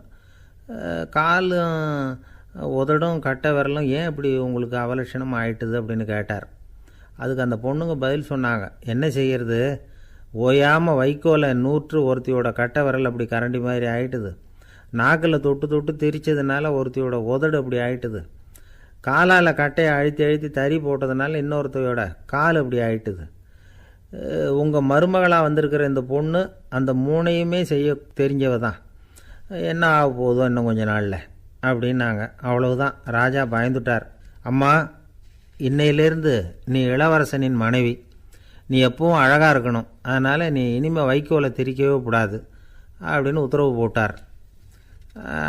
காலும் உதடும் கட்டை விரலும் ஏன் இப்படி உங்களுக்கு அவலட்சணம் ஆயிட்டுது அப்படின்னு கேட்டார். அதுக்கு அந்த பொண்ணுங்க பதில் சொன்னாங்க. என்ன செய்கிறது, ஓயாமல் வைக்கோலை நூற்று ஒருத்தியோட கட்டை விரல் அப்படி கரண்டி மாதிரி ஆயிட்டுது. நாக்கில் தொட்டு தொட்டு திரிச்சதுனால ஒருத்தியோட உதடு அப்படி ஆயிட்டுது. காலால் கட்டையை அழுத்தி அழுத்தி தறி போட்டதுனால இன்னொருத்தையோட கால் அப்படி ஆயிட்டுது. உங்கள் மருமகளாக வந்திருக்கிற இந்த பொண்ணு அந்த 3ஐயுமே செய்ய தெரிஞ்சவ தான். என்ன ஆக போதோ இன்னும் கொஞ்ச நாளில் அப்படின்னாங்க. அவ்வளவுதான். ராஜா பயந்துட்டார். அம்மா, இன்னையிலேருந்து நீ இளவரசனின் மனைவி. நீ எப்பவும் அழகாக இருக்கணும். அதனால் நீ இனிமேல் வைக்கோலை திரிக்கவே கூடாது அப்படின்னு உத்தரவு போட்டார்.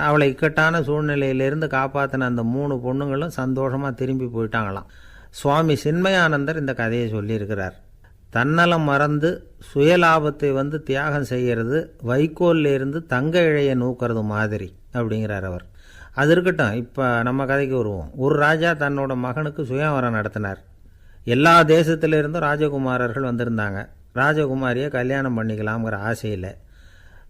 அவளை இக்கட்டான சூழ்நிலையிலேருந்து காப்பாற்றின அந்த 3 பொண்ணுங்களும் சந்தோஷமாக திரும்பி போயிட்டாங்களாம். சுவாமி சின்மயானந்தர் இந்த கதையை சொல்லியிருக்கிறார். தன்னலம் மறந்து சுயலாபத்தை வந்து தியாகம் செய்கிறது வைக்கோல்லேருந்து தங்க இழையை நூக்கிறது மாதிரி அப்படிங்கிறார் அவர். அது இருக்கட்டும், இப்போ நம்ம கதைக்கு வருவோம். ஒரு ராஜா தன்னோட மகனுக்கு சுயவரம் நடத்தினார். எல்லா தேசத்திலிருந்தும் ராஜகுமாரர்கள் வந்திருந்தாங்க. ராஜகுமாரியை கல்யாணம் பண்ணிக்கலாம்ங்கிற ஆசையில்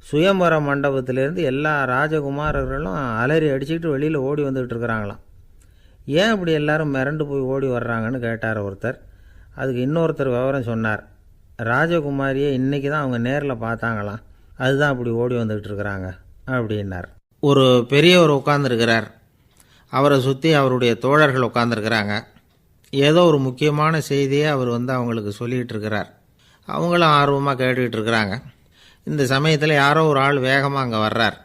சுயம்பர மண்டபத்திலேருந்து எல்லா ராஜகுமாரர்களும் அலறி அடிச்சுக்கிட்டு வெளியில் ஓடி வந்துக்கிட்டு இருக்கிறாங்களாம். ஏன் இப்படி எல்லாரும் மிரண்டு போய் ஓடி வர்றாங்கன்னு கேட்டார் ஒருத்தர். அதுக்கு இன்னொருத்தர் விவரம் சொன்னார். ராஜகுமாரியை இன்றைக்கி தான் அவங்க நேரில் பார்த்தாங்களாம், அதுதான் அப்படி ஓடி வந்துக்கிட்டு இருக்கிறாங்க அப்படின்னார். ஒரு பெரியவர் உட்கார்ந்துருக்கிறார். அவரை சுற்றி அவருடைய தோழர்கள் உட்கார்ந்துருக்கிறாங்க. ஏதோ ஒரு முக்கியமான செய்தியை அவர் வந்து அவங்களுக்கு சொல்லிகிட்டு இருக்கிறார். அவங்களும் ஆர்வமாக கேட்டுக்கிட்டு இருக்கிறாங்க. இந்த சமயத்தில் யாரோ ஒரு ஆள் வேகமாக அங்கே வர்றார்.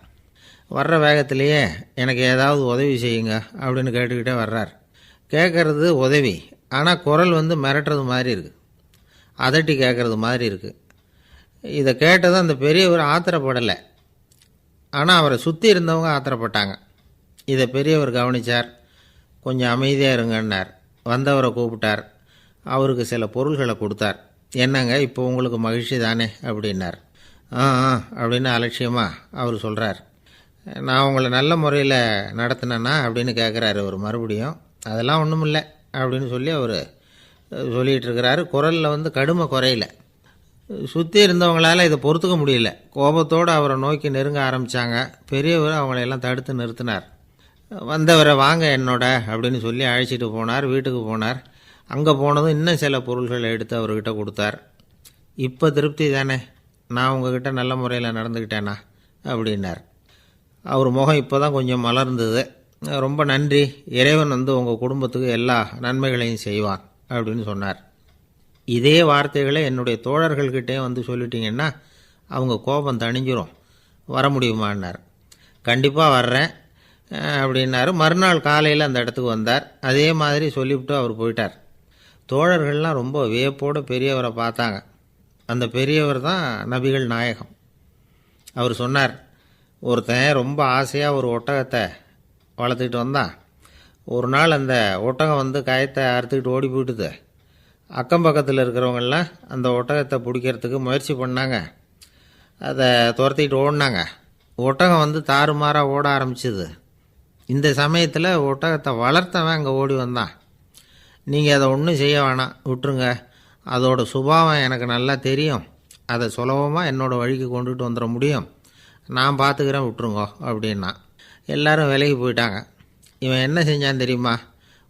வர்ற வேகத்திலேயே எனக்கு ஏதாவது உதவி செய்யுங்க அப்படின்னு கேட்டுக்கிட்டே வர்றார். கேட்குறது உதவி, ஆனால் குரல் மிரட்டுறது மாதிரி இருக்குது, அதட்டி கேட்குறது மாதிரி இருக்குது. இதை கேட்டதும் அந்த பெரியவர் ஆத்திரப்படலை, ஆனால் அவரை சுற்றி இருந்தவங்க ஆத்திரப்பட்டாங்க. இதை பெரியவர் கவனித்தார். கொஞ்சம் அமைதியாக இருங்கன்னார். வந்தவரை கூப்பிட்டார். அவருக்கு சில பொருள்களை கொடுத்தார். என்னங்க இப்போ உங்களுக்கு மகிழ்ச்சி தானே அப்படின்னார். ஆ அப்படின்னு அலட்சியமாக அவர் சொல்கிறார். நான் உங்களை நல்ல முறையில் நடத்தினேன்னா அப்படின்னு கேட்குறாரு அவர் மறுபடியும். அதெல்லாம் ஒன்றும் இல்லை அப்படின்னு சொல்லி அவர் சொல்லிகிட்டு இருக்கிறாரு. குரலில் கடுமை குறையில. சுற்றி இருந்தவங்களால் இதை பொறுத்துக்க முடியல. கோபத்தோடு அவரை நோக்கி நெருங்க ஆரம்பித்தாங்க. பெரியவர் அவங்களையெல்லாம் தடுத்து நிறுத்தினார். வந்தவரை வாங்க என்னோட அப்படின்னு சொல்லி அழைச்சிட்டு போனார். வீட்டுக்கு போனார். அங்கே போனதும் இன்னும் சில பொருள்களை எடுத்து அவர்கிட்ட கொடுத்தார். இப்போ திருப்தி தானே, நான் உங்ககிட்ட நல்ல முறையில் நடந்துக்கிட்டேனா அப்படின்னார். அவர் முகம் இப்போ தான் கொஞ்சம் மலர்ந்தது. ரொம்ப நன்றி, இறைவன் உங்கள் குடும்பத்துக்கு எல்லா நன்மைகளையும் செய்வான் அப்படின்னு சொன்னார். இதே வார்த்தைகளை என்னுடைய தோழர்கள்கிட்டே சொல்லிட்டீங்கன்னா அவங்க கோபம் தணிஞ்சிரும், வர முடியுமான்னார். கண்டிப்பாக வர்றேன் அப்படின்னாரு. மறுநாள் காலையில் அந்த இடத்துக்கு வந்தார். அதே மாதிரி சொல்லிவிட்டு அவர் போயிட்டார். தோழர்கள்லாம் ரொம்ப வியப்போடு பெரியவரை பார்த்தாங்க. அந்த பெரியவர் தான் நபிகள் நாயகம். அவர் சொன்னார், ஒருத்தன் ரொம்ப ஆசையாக ஒரு ஒட்டகத்தை வளர்த்துக்கிட்டு வந்தான். ஒரு நாள் அந்த ஒட்டகம் கயத்தை அறுத்துக்கிட்டு ஓடி போயிட்டுது. அக்கம் பக்கத்தில் இருக்கிறவங்கெல்லாம் அந்த ஒட்டகத்தை பிடிக்கிறதுக்கு முயற்சி பண்ணாங்க. அதை துரத்திக்கிட்டு ஓடினாங்க. ஒட்டகம் தாறுமாறாக ஓட ஆரம்பிச்சிது. இந்த சமயத்தில் ஒட்டகத்தை வளர்த்தவன் அங்கே ஓடி வந்தான். நீங்கள் அதை ஒன்றும் செய்ய வேணாம், விட்டுருங்க, அதோட சுபாவம் எனக்கு நல்லா தெரியும், அதை சுலபமாக என்னோடய வழிக்கு கொண்டுட்டு வந்துட முடியும், நான் பார்த்துக்கிறேன், விட்டுருங்கோ அப்படின்னா. எல்லோரும் விலகி போயிட்டாங்க. இவன் என்ன செஞ்சான் தெரியுமா?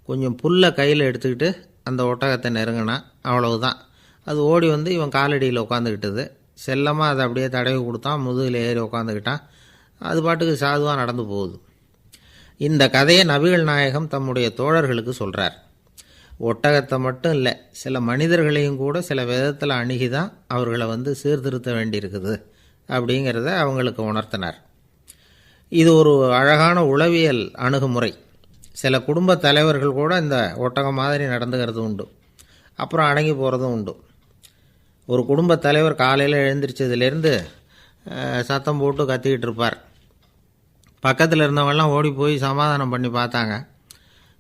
கொஞ்சம் புல்லை கையில் எடுத்துக்கிட்டு அந்த ஒட்டகத்தை நெருங்கினான். அவ்வளவுதான். அது ஓடி இவன் காலடியில் உட்காந்துக்கிட்டது. செல்லமாக அதை அப்படியே தடவி கொடுத்தான். முதுகில் ஏறி உட்காந்துக்கிட்டான். அது பாட்டுக்கு சாதுவாக நடந்து போகுது. இந்த கதையை நபிகள் நாயகம் தம்முடைய தோழர்களுக்கு சொல்கிறார். ஒட்டகத்தை மட்டும் இல்லை, சில மனிதர்களையும் கூட சில விதத்தில் அணுகி தான் அவர்களை சீர்திருத்த வேண்டியிருக்குது அப்படிங்கிறத அவங்களுக்கு உணர்த்தினார். இது ஒரு அழகான உளவியல் அணுகுமுறை. சில குடும்ப தலைவர்கள் கூட இந்த ஒட்டகம் மாதிரி நடந்துக்கிறது உண்டு, அப்புறம் அடங்கி போகிறதும் உண்டு. ஒரு குடும்ப தலைவர் காலையில் எழுந்திரிச்சதுலேருந்து சத்தம் போட்டு கத்திக்கிட்டு இருப்பார். பக்கத்தில் இருந்தவங்கெல்லாம் ஓடி போய் சமாதானம் பண்ணி பார்த்தாங்க.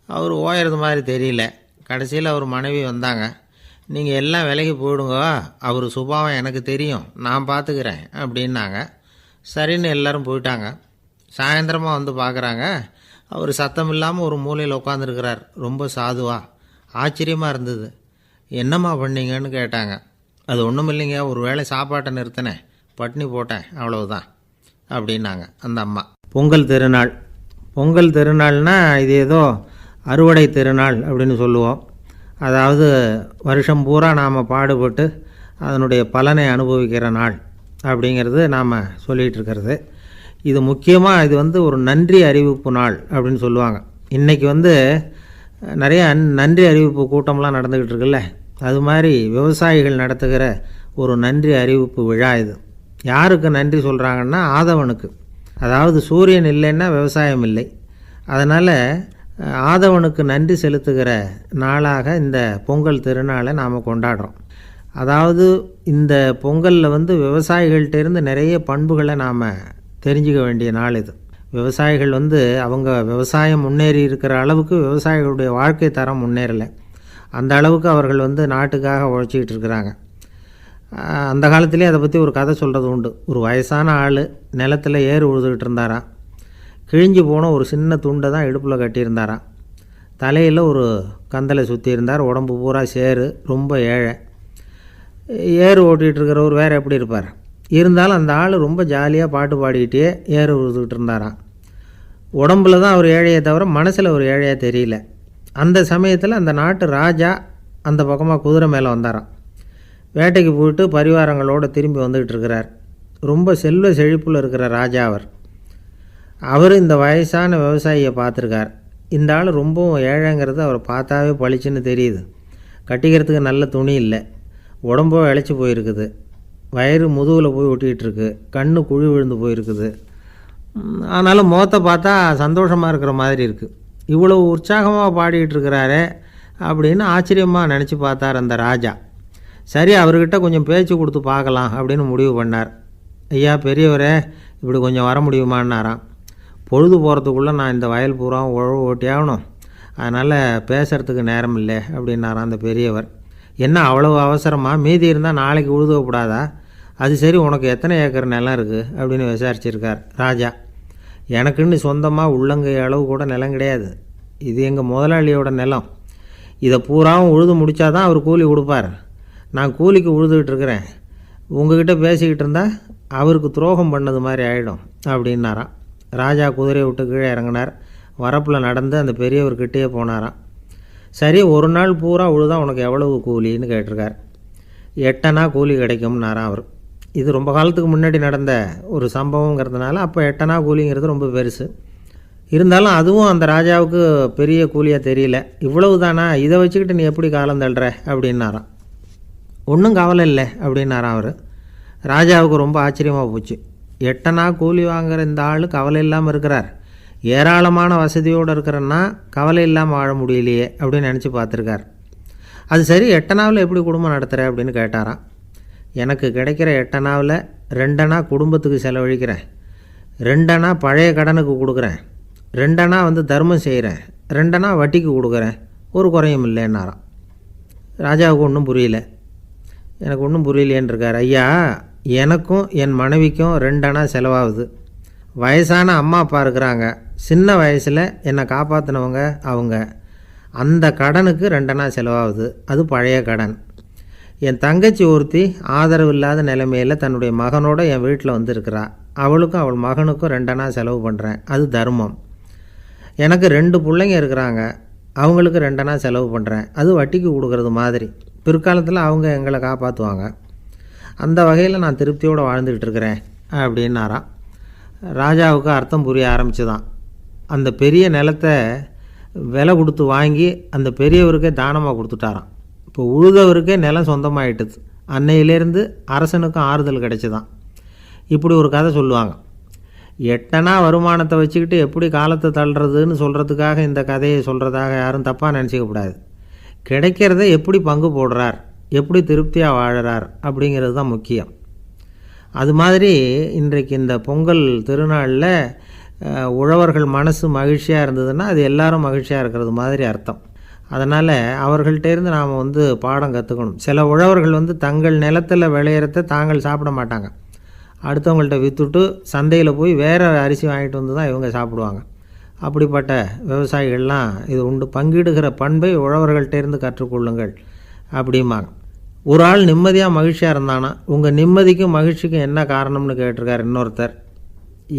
அவர் ஓயறது மாதிரி தெரியல. கடைசியில் அவர் மனைவி வந்தாங்க. நீங்கள் எல்லாம் விலகி போயிடுங்க, அவர் சுபாவம் எனக்கு தெரியும், நான் பார்த்துக்கிறேன் அப்படின்னாங்க. சரின்னு எல்லோரும் போயிட்டாங்க. சாயந்தரமாக பார்க்குறாங்க, அவர் சத்தம் இல்லாமல் ஒரு மூலையில் உட்காந்துருக்கிறார். ரொம்ப சாதுவா. ஆச்சரியமாக இருந்தது. என்னம்மா பண்ணீங்கன்னு கேட்டாங்க. அது ஒன்றும் இல்லைங்க, ஒரு வேளை சாப்பாட்டை நிறுத்தினேன், பட்னி போட்டேன், அவ்வளவுதான் அப்படின்னாங்க அந்த அம்மா. பொங்கல் திருநாள். பொங்கல் திருநாள்னால் இது ஏதோ அறுவடை திருநாள் அப்படின்னு சொல்லுவோம். அதாவது வருஷம் பூரா நாம் பாடுபட்டு அதனுடைய பலனை அனுபவிக்கிற நாள் அப்படிங்கிறது நாம் சொல்லிகிட்டு இருக்கிறது. இது முக்கியமாக இது ஒரு நன்றி அறிவிப்பு நாள் அப்படின்னு சொல்லுவாங்க. இன்றைக்கி நிறைய நன்றி அறிவிப்பு கூட்டம்லாம் நடந்துக்கிட்டு இருக்குல்ல, அது மாதிரி விவசாயிகள் நடத்துகிற ஒரு நன்றி அறிவிப்பு விழா இது. யாருக்கு நன்றி சொல்கிறாங்கன்னா ஆதவனுக்கு. அதாவது சூரியன் இல்லைன்னா விவசாயம் இல்லை. அதனால் ஆதவனுக்கு நன்றி செலுத்துகிற நாளாக இந்த பொங்கல் திருநாளை நாம் கொண்டாடுறோம். அதாவது இந்த பொங்கலில் விவசாயிகள்கிட்டேருந்து நிறைய பண்புகளை நாம் தெரிஞ்சுக்க வேண்டிய நாள் இது. விவசாயிகள் அவங்க விவசாயம் முன்னேறி இருக்கிற அளவுக்கு விவசாயிகளுடைய வாழ்க்கை தரம் முன்னேறலை. அந்த அளவுக்கு அவர்கள் நாட்டுக்காக உழைச்சிக்கிட்டு இருக்கிறாங்க. அந்த காலத்திலே அதை பற்றி ஒரு கதை சொல்கிறது உண்டு. ஒரு வயசான ஆள் நிலத்தில் ஏறு உழுதுகிட்டு இருந்தாராம். கிழிஞ்சு போன ஒரு சின்ன துண்டை தான் இடுப்பில் கட்டியிருந்தாராம். தலையில் ஒரு கந்தலை சுற்றி இருந்தார். உடம்பு பூரா சேரு. ரொம்ப ஏழை. ஏறு ஓட்டிகிட்டு இருக்கிறவர் வேறு எப்படி இருப்பார்? இருந்தாலும் அந்த ஆள் ரொம்ப ஜாலியாக பாட்டு பாடிக்கிட்டே ஏறு உழுதுகிட்டு இருந்தாராம். உடம்புல தான் அவர் ஏழையை தவிர மனசில் ஒரு ஏழையாக தெரியல. அந்த சமயத்தில் அந்த நாட்டு ராஜா அந்த பக்கமாக குதிரை மேலே வந்தாராம். வேட்டைக்கு போயிட்டு பரிவாரங்களோடு திரும்பி வந்துக்கிட்டு இருக்கிறார். ரொம்ப செல்வ செழிப்பில் இருக்கிற ராஜா அவர் இந்த வயசான விவசாயியை பார்த்துருக்கார். இந்த ஆள் ரொம்பவும் ஏழைங்கிறது அவர் பார்த்தாவே பளிச்சுன்னு தெரியுது. கட்டிக்கிறதுக்கு நல்ல துணி இல்லை, உடம்போ இழைச்சி போயிருக்குது, வயிறு முதுகில் போய் ஒட்டிகிட்டு இருக்கு, கண்ணு குழி விழுந்து போயிருக்குது, ஆனாலும் முகத்தை பார்த்தா சந்தோஷமாக இருக்கிற மாதிரி இருக்குது. இவ்வளவு உற்சாகமாக பாடிட்டு இருக்கிறாரே அப்படின்னு ஆச்சரியமாக நினச்சி பார்த்தார் அந்த ராஜா. சரி, அவர்கிட்ட கொஞ்சம் பேச்சு கொடுத்து பார்க்கலாம் அப்படின்னு முடிவு பண்ணார். ஐயா பெரியவரே, இப்படி கொஞ்சம் வர முடியுமான்னாராம். பொழுது போகிறதுக்குள்ளே நான் இந்த வயல் பூரா உழவு ஓட்டி ஆகணும், அதனால் பேசுகிறதுக்கு நேரம் இல்லை அப்படின்னாராம் அந்த பெரியவர். என்ன அவ்வளவு அவசரமாக? மீதி இருந்தால் நாளைக்கு உழுதக்கூடாதா? அது சரி, உனக்கு எத்தனை ஏக்கர் நிலம் இருக்குது அப்படின்னு விசாரிச்சிருக்கார் ராஜா. எனக்குன்னு சொந்தமாக உள்ளங்கை அளவு கூட நிலம் கிடையாது. இது எங்கள் முதலாளியோட நிலம். இதை பூராவும் உழுது முடித்தாதான் அவர் கூலி கொடுப்பார். நான் கூலிக்கு உழுதுகிட்டு இருக்கிறேன். உங்ககிட்ட பேசிக்கிட்டு இருந்தால் அவருக்கு துரோகம் பண்ணது மாதிரி ஆகிடும் அப்படின்னாராம். ராஜா குதிரையை விட்டு கீழே இறங்கினார். வரப்பில் நடந்து அந்த பெரியவர்கிட்டே போனாராம். சரி, ஒரு நாள் பூரா உழுதா உனக்கு எவ்வளவு கூலின்னு கேட்டிருக்கார். 8 அணா கூலி கிடைக்கும்னாராம் அவர். இது ரொம்ப காலத்துக்கு முன்னாடி நடந்த ஒரு சம்பவங்கிறதுனால அப்போ 8 அணா கூலிங்கிறது ரொம்ப பெருசு. இருந்தாலும் அதுவும் அந்த ராஜாவுக்கு பெரிய கூலியாக தெரியல. இவ்வளவு தானா, இதை வச்சுக்கிட்டு நீ எப்படி காலம் தள்ளுற அப்படின்னாராம். ஒன்றும் கவலை இல்லை அப்படின்னாராம் அவர். ராஜாவுக்கு ரொம்ப ஆச்சரியமாக போச்சு. 8 அணா கூலி வாங்குகிற இந்த ஆள் கவலை இல்லாமல் இருக்கிறார், ஏராளமான வசதியோடு இருக்கிறன்னா கவலை இல்லாமல் வாழ முடியலையே அப்படின்னு நினச்சி பார்த்துருக்கார். அது சரி, 8 அணாவில் எப்படி குடும்பம் நடத்துகிற அப்படின்னு கேட்டாராம். எனக்கு கிடைக்கிற 8 அணாவில் 2 அணா குடும்பத்துக்கு செலவழிக்கிறேன், 2 அணா பழைய கடனுக்கு கொடுக்குறேன், 2 அணா தர்மம் செய்கிறேன், 2 அணா வட்டிக்கு கொடுக்குறேன், ஒரு குறையும் இல்லைன்னாராம். ராஜாவுக்கு ஒன்றும் புரியல. எனக்கு ஒன்றும் புரியலேன்னு இருக்கார். ஐயா, எனக்கும் என் மனைவிக்கும் 2 அணா செலவாகுது. வயசான அம்மா அப்பா இருக்கிறாங்க, சின்ன வயசில் என்னை காப்பாற்றினவங்க அவங்க. அந்த கடனுக்கு 2 அணா செலவாகுது, அது பழைய கடன். என் தங்கச்சி ஒருத்தி ஆதரவு இல்லாத நிலைமையில் தன்னுடைய மகனோட என் வீட்டில் இருக்கிறா. அவளுக்கும் அவள் மகனுக்கும் 2 அணா செலவு பண்ணுறேன், அது தர்மம். எனக்கு 2 பிள்ளைங்க இருக்கிறாங்க, அவங்களுக்கு 2 அணா செலவு பண்ணுறேன், அது வட்டிக்கு கொடுக்கறது மாதிரி. பிற்காலத்தில் அவங்க எங்களை காப்பாற்றுவாங்க. அந்த வகையில் நான் திருப்தியோடு வாழ்ந்துக்கிட்டு இருக்கிறேன் அப்படின்னாராம். ராஜாவுக்கு அர்த்தம் புரிய ஆரம்பிச்சுதான். அந்த பெரிய நிலத்தை விலை கொடுத்து வாங்கி அந்த பெரியவருக்கே தானமாக கொடுத்துட்டாராம். இப்போ உழுதவருக்கே நிலம் சொந்தமாகிட்டுது. அன்னையிலேருந்து அரசனுக்கும் ஆறுதல் கிடைச்சிதான். இப்படி ஒரு கதை சொல்லுவாங்க. 8 அணா வருமானத்தை வச்சுக்கிட்டு எப்படி காலத்தை தள்ளுறதுன்னு சொல்கிறதுக்காக இந்த கதையை சொல்கிறதாக யாரும் தப்பாக நினச்சிக்கக்கூடாது. கிடைக்கிறத எப்படி பங்கு போடுறார், எப்படி திருப்தியாக வாழறார் அப்படிங்கிறது தான் முக்கியம். அது மாதிரி இன்றைக்கு இந்த பொங்கல் திருநாளில் உழவர்கள் மனசு மகிழ்ச்சியாக இருந்ததுன்னா அது எல்லாரும் மகிழ்ச்சியாக இருக்கிறது மாதிரி அர்த்தம். அதனால் அவர்கள்ட்டேருந்து நாம் பாடம் கற்றுக்கணும். சில உழவர்கள் தங்கள் நிலத்தில் விளையிறத தாங்கள் சாப்பிட மாட்டாங்க, அடுத்தவங்கள்ட்ட விற்றுட்டு சந்தையில் போய் வேறு அரிசி வாங்கிட்டு தான் இவங்க சாப்பிடுவாங்க. அப்படிப்பட்ட விவசாயிகள்லாம் இது உண்டு. பங்கிடுகிற பண்பை உழவர்கள்ட்டேருந்து கற்றுக்கொள்ளுங்கள் அப்படிம்பாங்க. ஒரு ஆள் நிம்மதியாக மகிழ்ச்சியாக இருந்தானா, உங்கள் நிம்மதிக்கும் மகிழ்ச்சிக்கும் என்ன காரணம்னு கேட்டிருக்கார் இன்னொருத்தர்.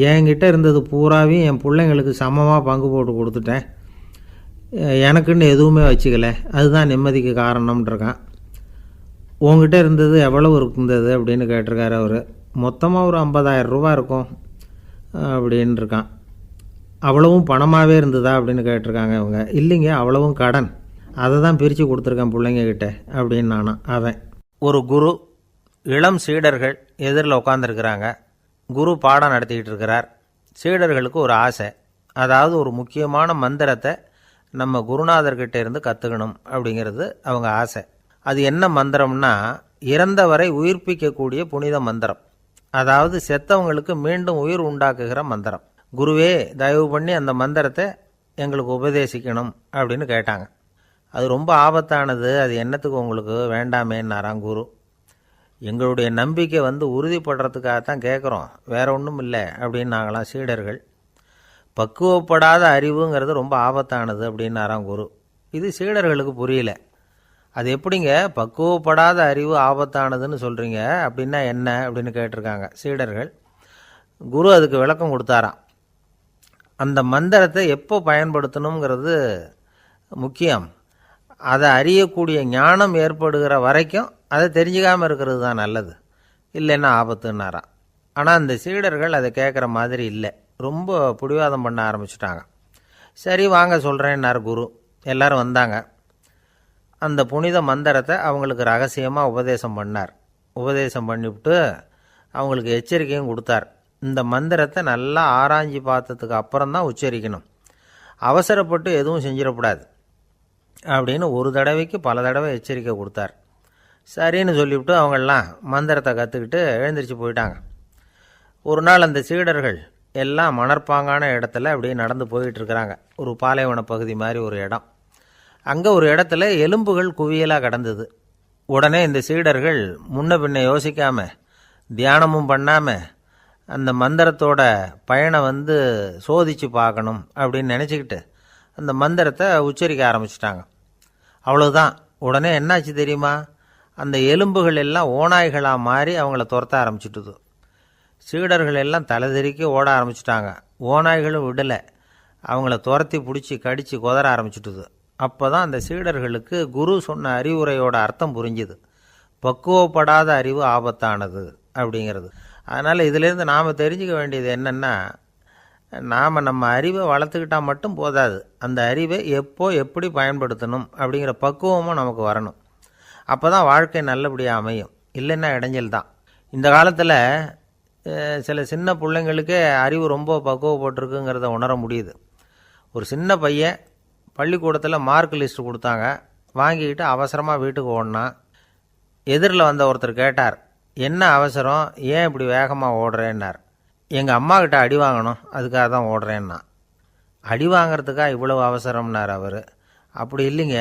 என்கிட்ட இருந்தது பூராவையும் என் பிள்ளைங்களுக்கு சமமாக பங்கு போட்டு கொடுத்துட்டேன், எனக்குன்னு எதுவுமே வச்சுக்கல, அதுதான் நிம்மதிக்கு காரணம்ன்றிருக்கான். உங்ககிட்ட இருந்தது எவ்வளவு இருந்தது அப்படின்னு கேட்டிருக்காரு அவர். மொத்தமாக ஒரு 50,000 ரூபா இருக்கும் அப்படின்னு இருக்கான். அவ்வளவும் பணமாகவே இருந்ததா அப்படின்னு கேட்டிருக்காங்க அவங்க. இல்லைங்க, அவ்வளவும் கடன், அதை தான் பிரித்து கொடுத்துருக்கேன் பிள்ளைங்கக்கிட்ட அப்படின்னு நானும். அவன் ஒரு குரு, இளம் சீடர்கள் எதிரில் உட்காந்துருக்கிறாங்க. குரு பாடம் நடத்திக்கிட்டு இருக்கிறார். சீடர்களுக்கு ஒரு ஆசை, அதாவது ஒரு முக்கியமான மந்திரத்தை நம்ம குருநாதர்கிட்ட இருந்து கற்றுக்கணும் அப்படிங்கிறது அவங்க ஆசை. அது என்ன மந்திரம்னா, இறந்தவரை உயிர்ப்பிக்கக்கூடிய புனித மந்திரம், அதாவது செத்தவங்களுக்கு மீண்டும் உயிர் உண்டாக்குகிற மந்திரம். குருவே, தயவு பண்ணி அந்த மந்திரத்தை எங்களுக்கு உபதேசிக்கணும் அப்படின்னு கேட்டாங்க. அது ரொம்ப ஆபத்தானது, அது என்னத்துக்கு உங்களுக்கு வேண்டாமேன்னாராம் குரு. எங்களுடைய நம்பிக்கை உறுதிப்படுறதுக்காகத்தான் கேட்குறோம், வேற ஒன்றும் இல்லை அப்படின்னாங்களாம் சீடர்கள். பக்குவப்படாத அறிவுங்கிறது ரொம்ப ஆபத்தானது அப்படின்னாராம் குரு. இது சீடர்களுக்கு புரியல. அது எப்படிங்க பக்குவப்படாத அறிவு ஆபத்தானதுன்னு சொல்கிறீங்க, அப்படின்னா என்ன அப்படின்னு கேட்டிருக்காங்க சீடர்கள். குரு அதுக்கு விளக்கம் கொடுத்தாராம். அந்த மந்திரத்தை எப்போ பயன்படுத்தணுங்கிறது முக்கியம். அதை அறியக்கூடிய ஞானம் ஏற்படுகிற வரைக்கும் அதை தெரிஞ்சுக்காமல் இருக்கிறது தான் நல்லது, இல்லைன்னா ஆபத்துன்னாராம். ஆனால் அந்த சீடர்கள் அதை கேட்குற மாதிரி இல்லை, ரொம்ப பிடிவாதம் பண்ண ஆரம்பிச்சுட்டாங்க. சரி வாங்க சொல்கிறேன்னார் குரு. எல்லோரும் வந்தாங்க. அந்த புனித மந்திரத்தை அவங்களுக்கு ரகசியமாக உபதேசம் பண்ணார். உபதேசம் பண்ணிவிட்டு அவங்களுக்கு எச்சரிக்கையும் கொடுத்தார். இந்த மந்திரத்தை நல்லா ஆராய்ஞ்சு பார்த்ததுக்கு அப்புறம்தான் உச்சரிக்கணும். அவசரப்பட்டு எதுவும் செஞ்சிடக்கூடாது அப்படின்னு ஒரு தடவைக்கு பல தடவை எச்சரிக்கை கொடுத்தார். சரின்னு சொல்லிவிட்டு அவங்கெல்லாம் மந்திரத்தை கற்றுக்கிட்டு எழுந்திரிச்சு போயிட்டாங்க. ஒரு நாள் அந்த சீடர்கள் எல்லாம் மணற்பாங்கான இடத்துல அப்படியே நடந்து போயிட்டுருக்குறாங்க. ஒரு பாலைவன பகுதி மாதிரி ஒரு இடம். அங்கே ஒரு இடத்துல எலும்புகள் குவியலாக கிடந்தது. உடனே இந்த சீடர்கள் முன்ன பின்ன யோசிக்காமல், தியானமும் பண்ணாமல், அந்த மந்திரத்தோட பயனை சோதித்து பார்க்கணும் அப்படின்னு நினச்சிக்கிட்டு அந்த மந்திரத்தை உச்சரிக்க ஆரம்பிச்சிட்டாங்க. அவ்வளோதான். உடனே என்னாச்சு தெரியுமா? அந்த எலும்புகள் எல்லாம் ஓநாய்களாக மாறி அவங்கள துரத்த ஆரம்பிச்சுட்டுது. சீடர்கள் எல்லாம் தலைதெறிக்க ஓட ஆரம்பிச்சிட்டாங்க. ஓநாய்களும் விடலை, அவங்கள துரத்தி பிடிச்சி கடித்து கொதற ஆரம்பிச்சுட்டுது. அப்போ தான் அந்த சீடர்களுக்கு குரு சொன்ன அறிவுரையோட அர்த்தம் புரிஞ்சுது. பக்குவப்படாத அறிவு ஆபத்தானது அப்படிங்கிறது. அதனால் இதிலேருந்து நாம் தெரிஞ்சுக்க வேண்டியது என்னென்னா, நாம் நம்ம அறிவை வளர்த்துக்கிட்டால் மட்டும் போதாது, அந்த அறிவை எப்போ எப்படி பயன்படுத்தணும் அப்படிங்கிற பக்குவமும் நமக்கு வரணும். அப்போ தான் வாழ்க்கை நல்லபடியாக அமையும். இல்லைன்னா இடைஞ்சல் தான். இந்த காலத்தில் சில சின்ன பிள்ளைங்களுக்கே அறிவு ரொம்ப பக்குவப்பட்டிருக்குங்கிறத உணர முடியுது. ஒரு சின்ன பையன் பள்ளிக்கூடத்தில் மார்க் லிஸ்ட்டு கொடுத்தாங்க, வாங்கிக்கிட்டு அவசரமாக வீட்டுக்கு ஓடினான். எதிரில் வந்த ஒருத்தர் கேட்டார், என்ன அவசரம், ஏன் இப்படி வேகமாக ஓடுறேன்னார். எங்கள் அம்மாக்கிட்ட அடி வாங்கணும், அதுக்காக தான் ஓடுறேன்னா. அடி வாங்கிறதுக்காக இவ்வளவு அவசரம்னார் அவர். அப்படி இல்லைங்க,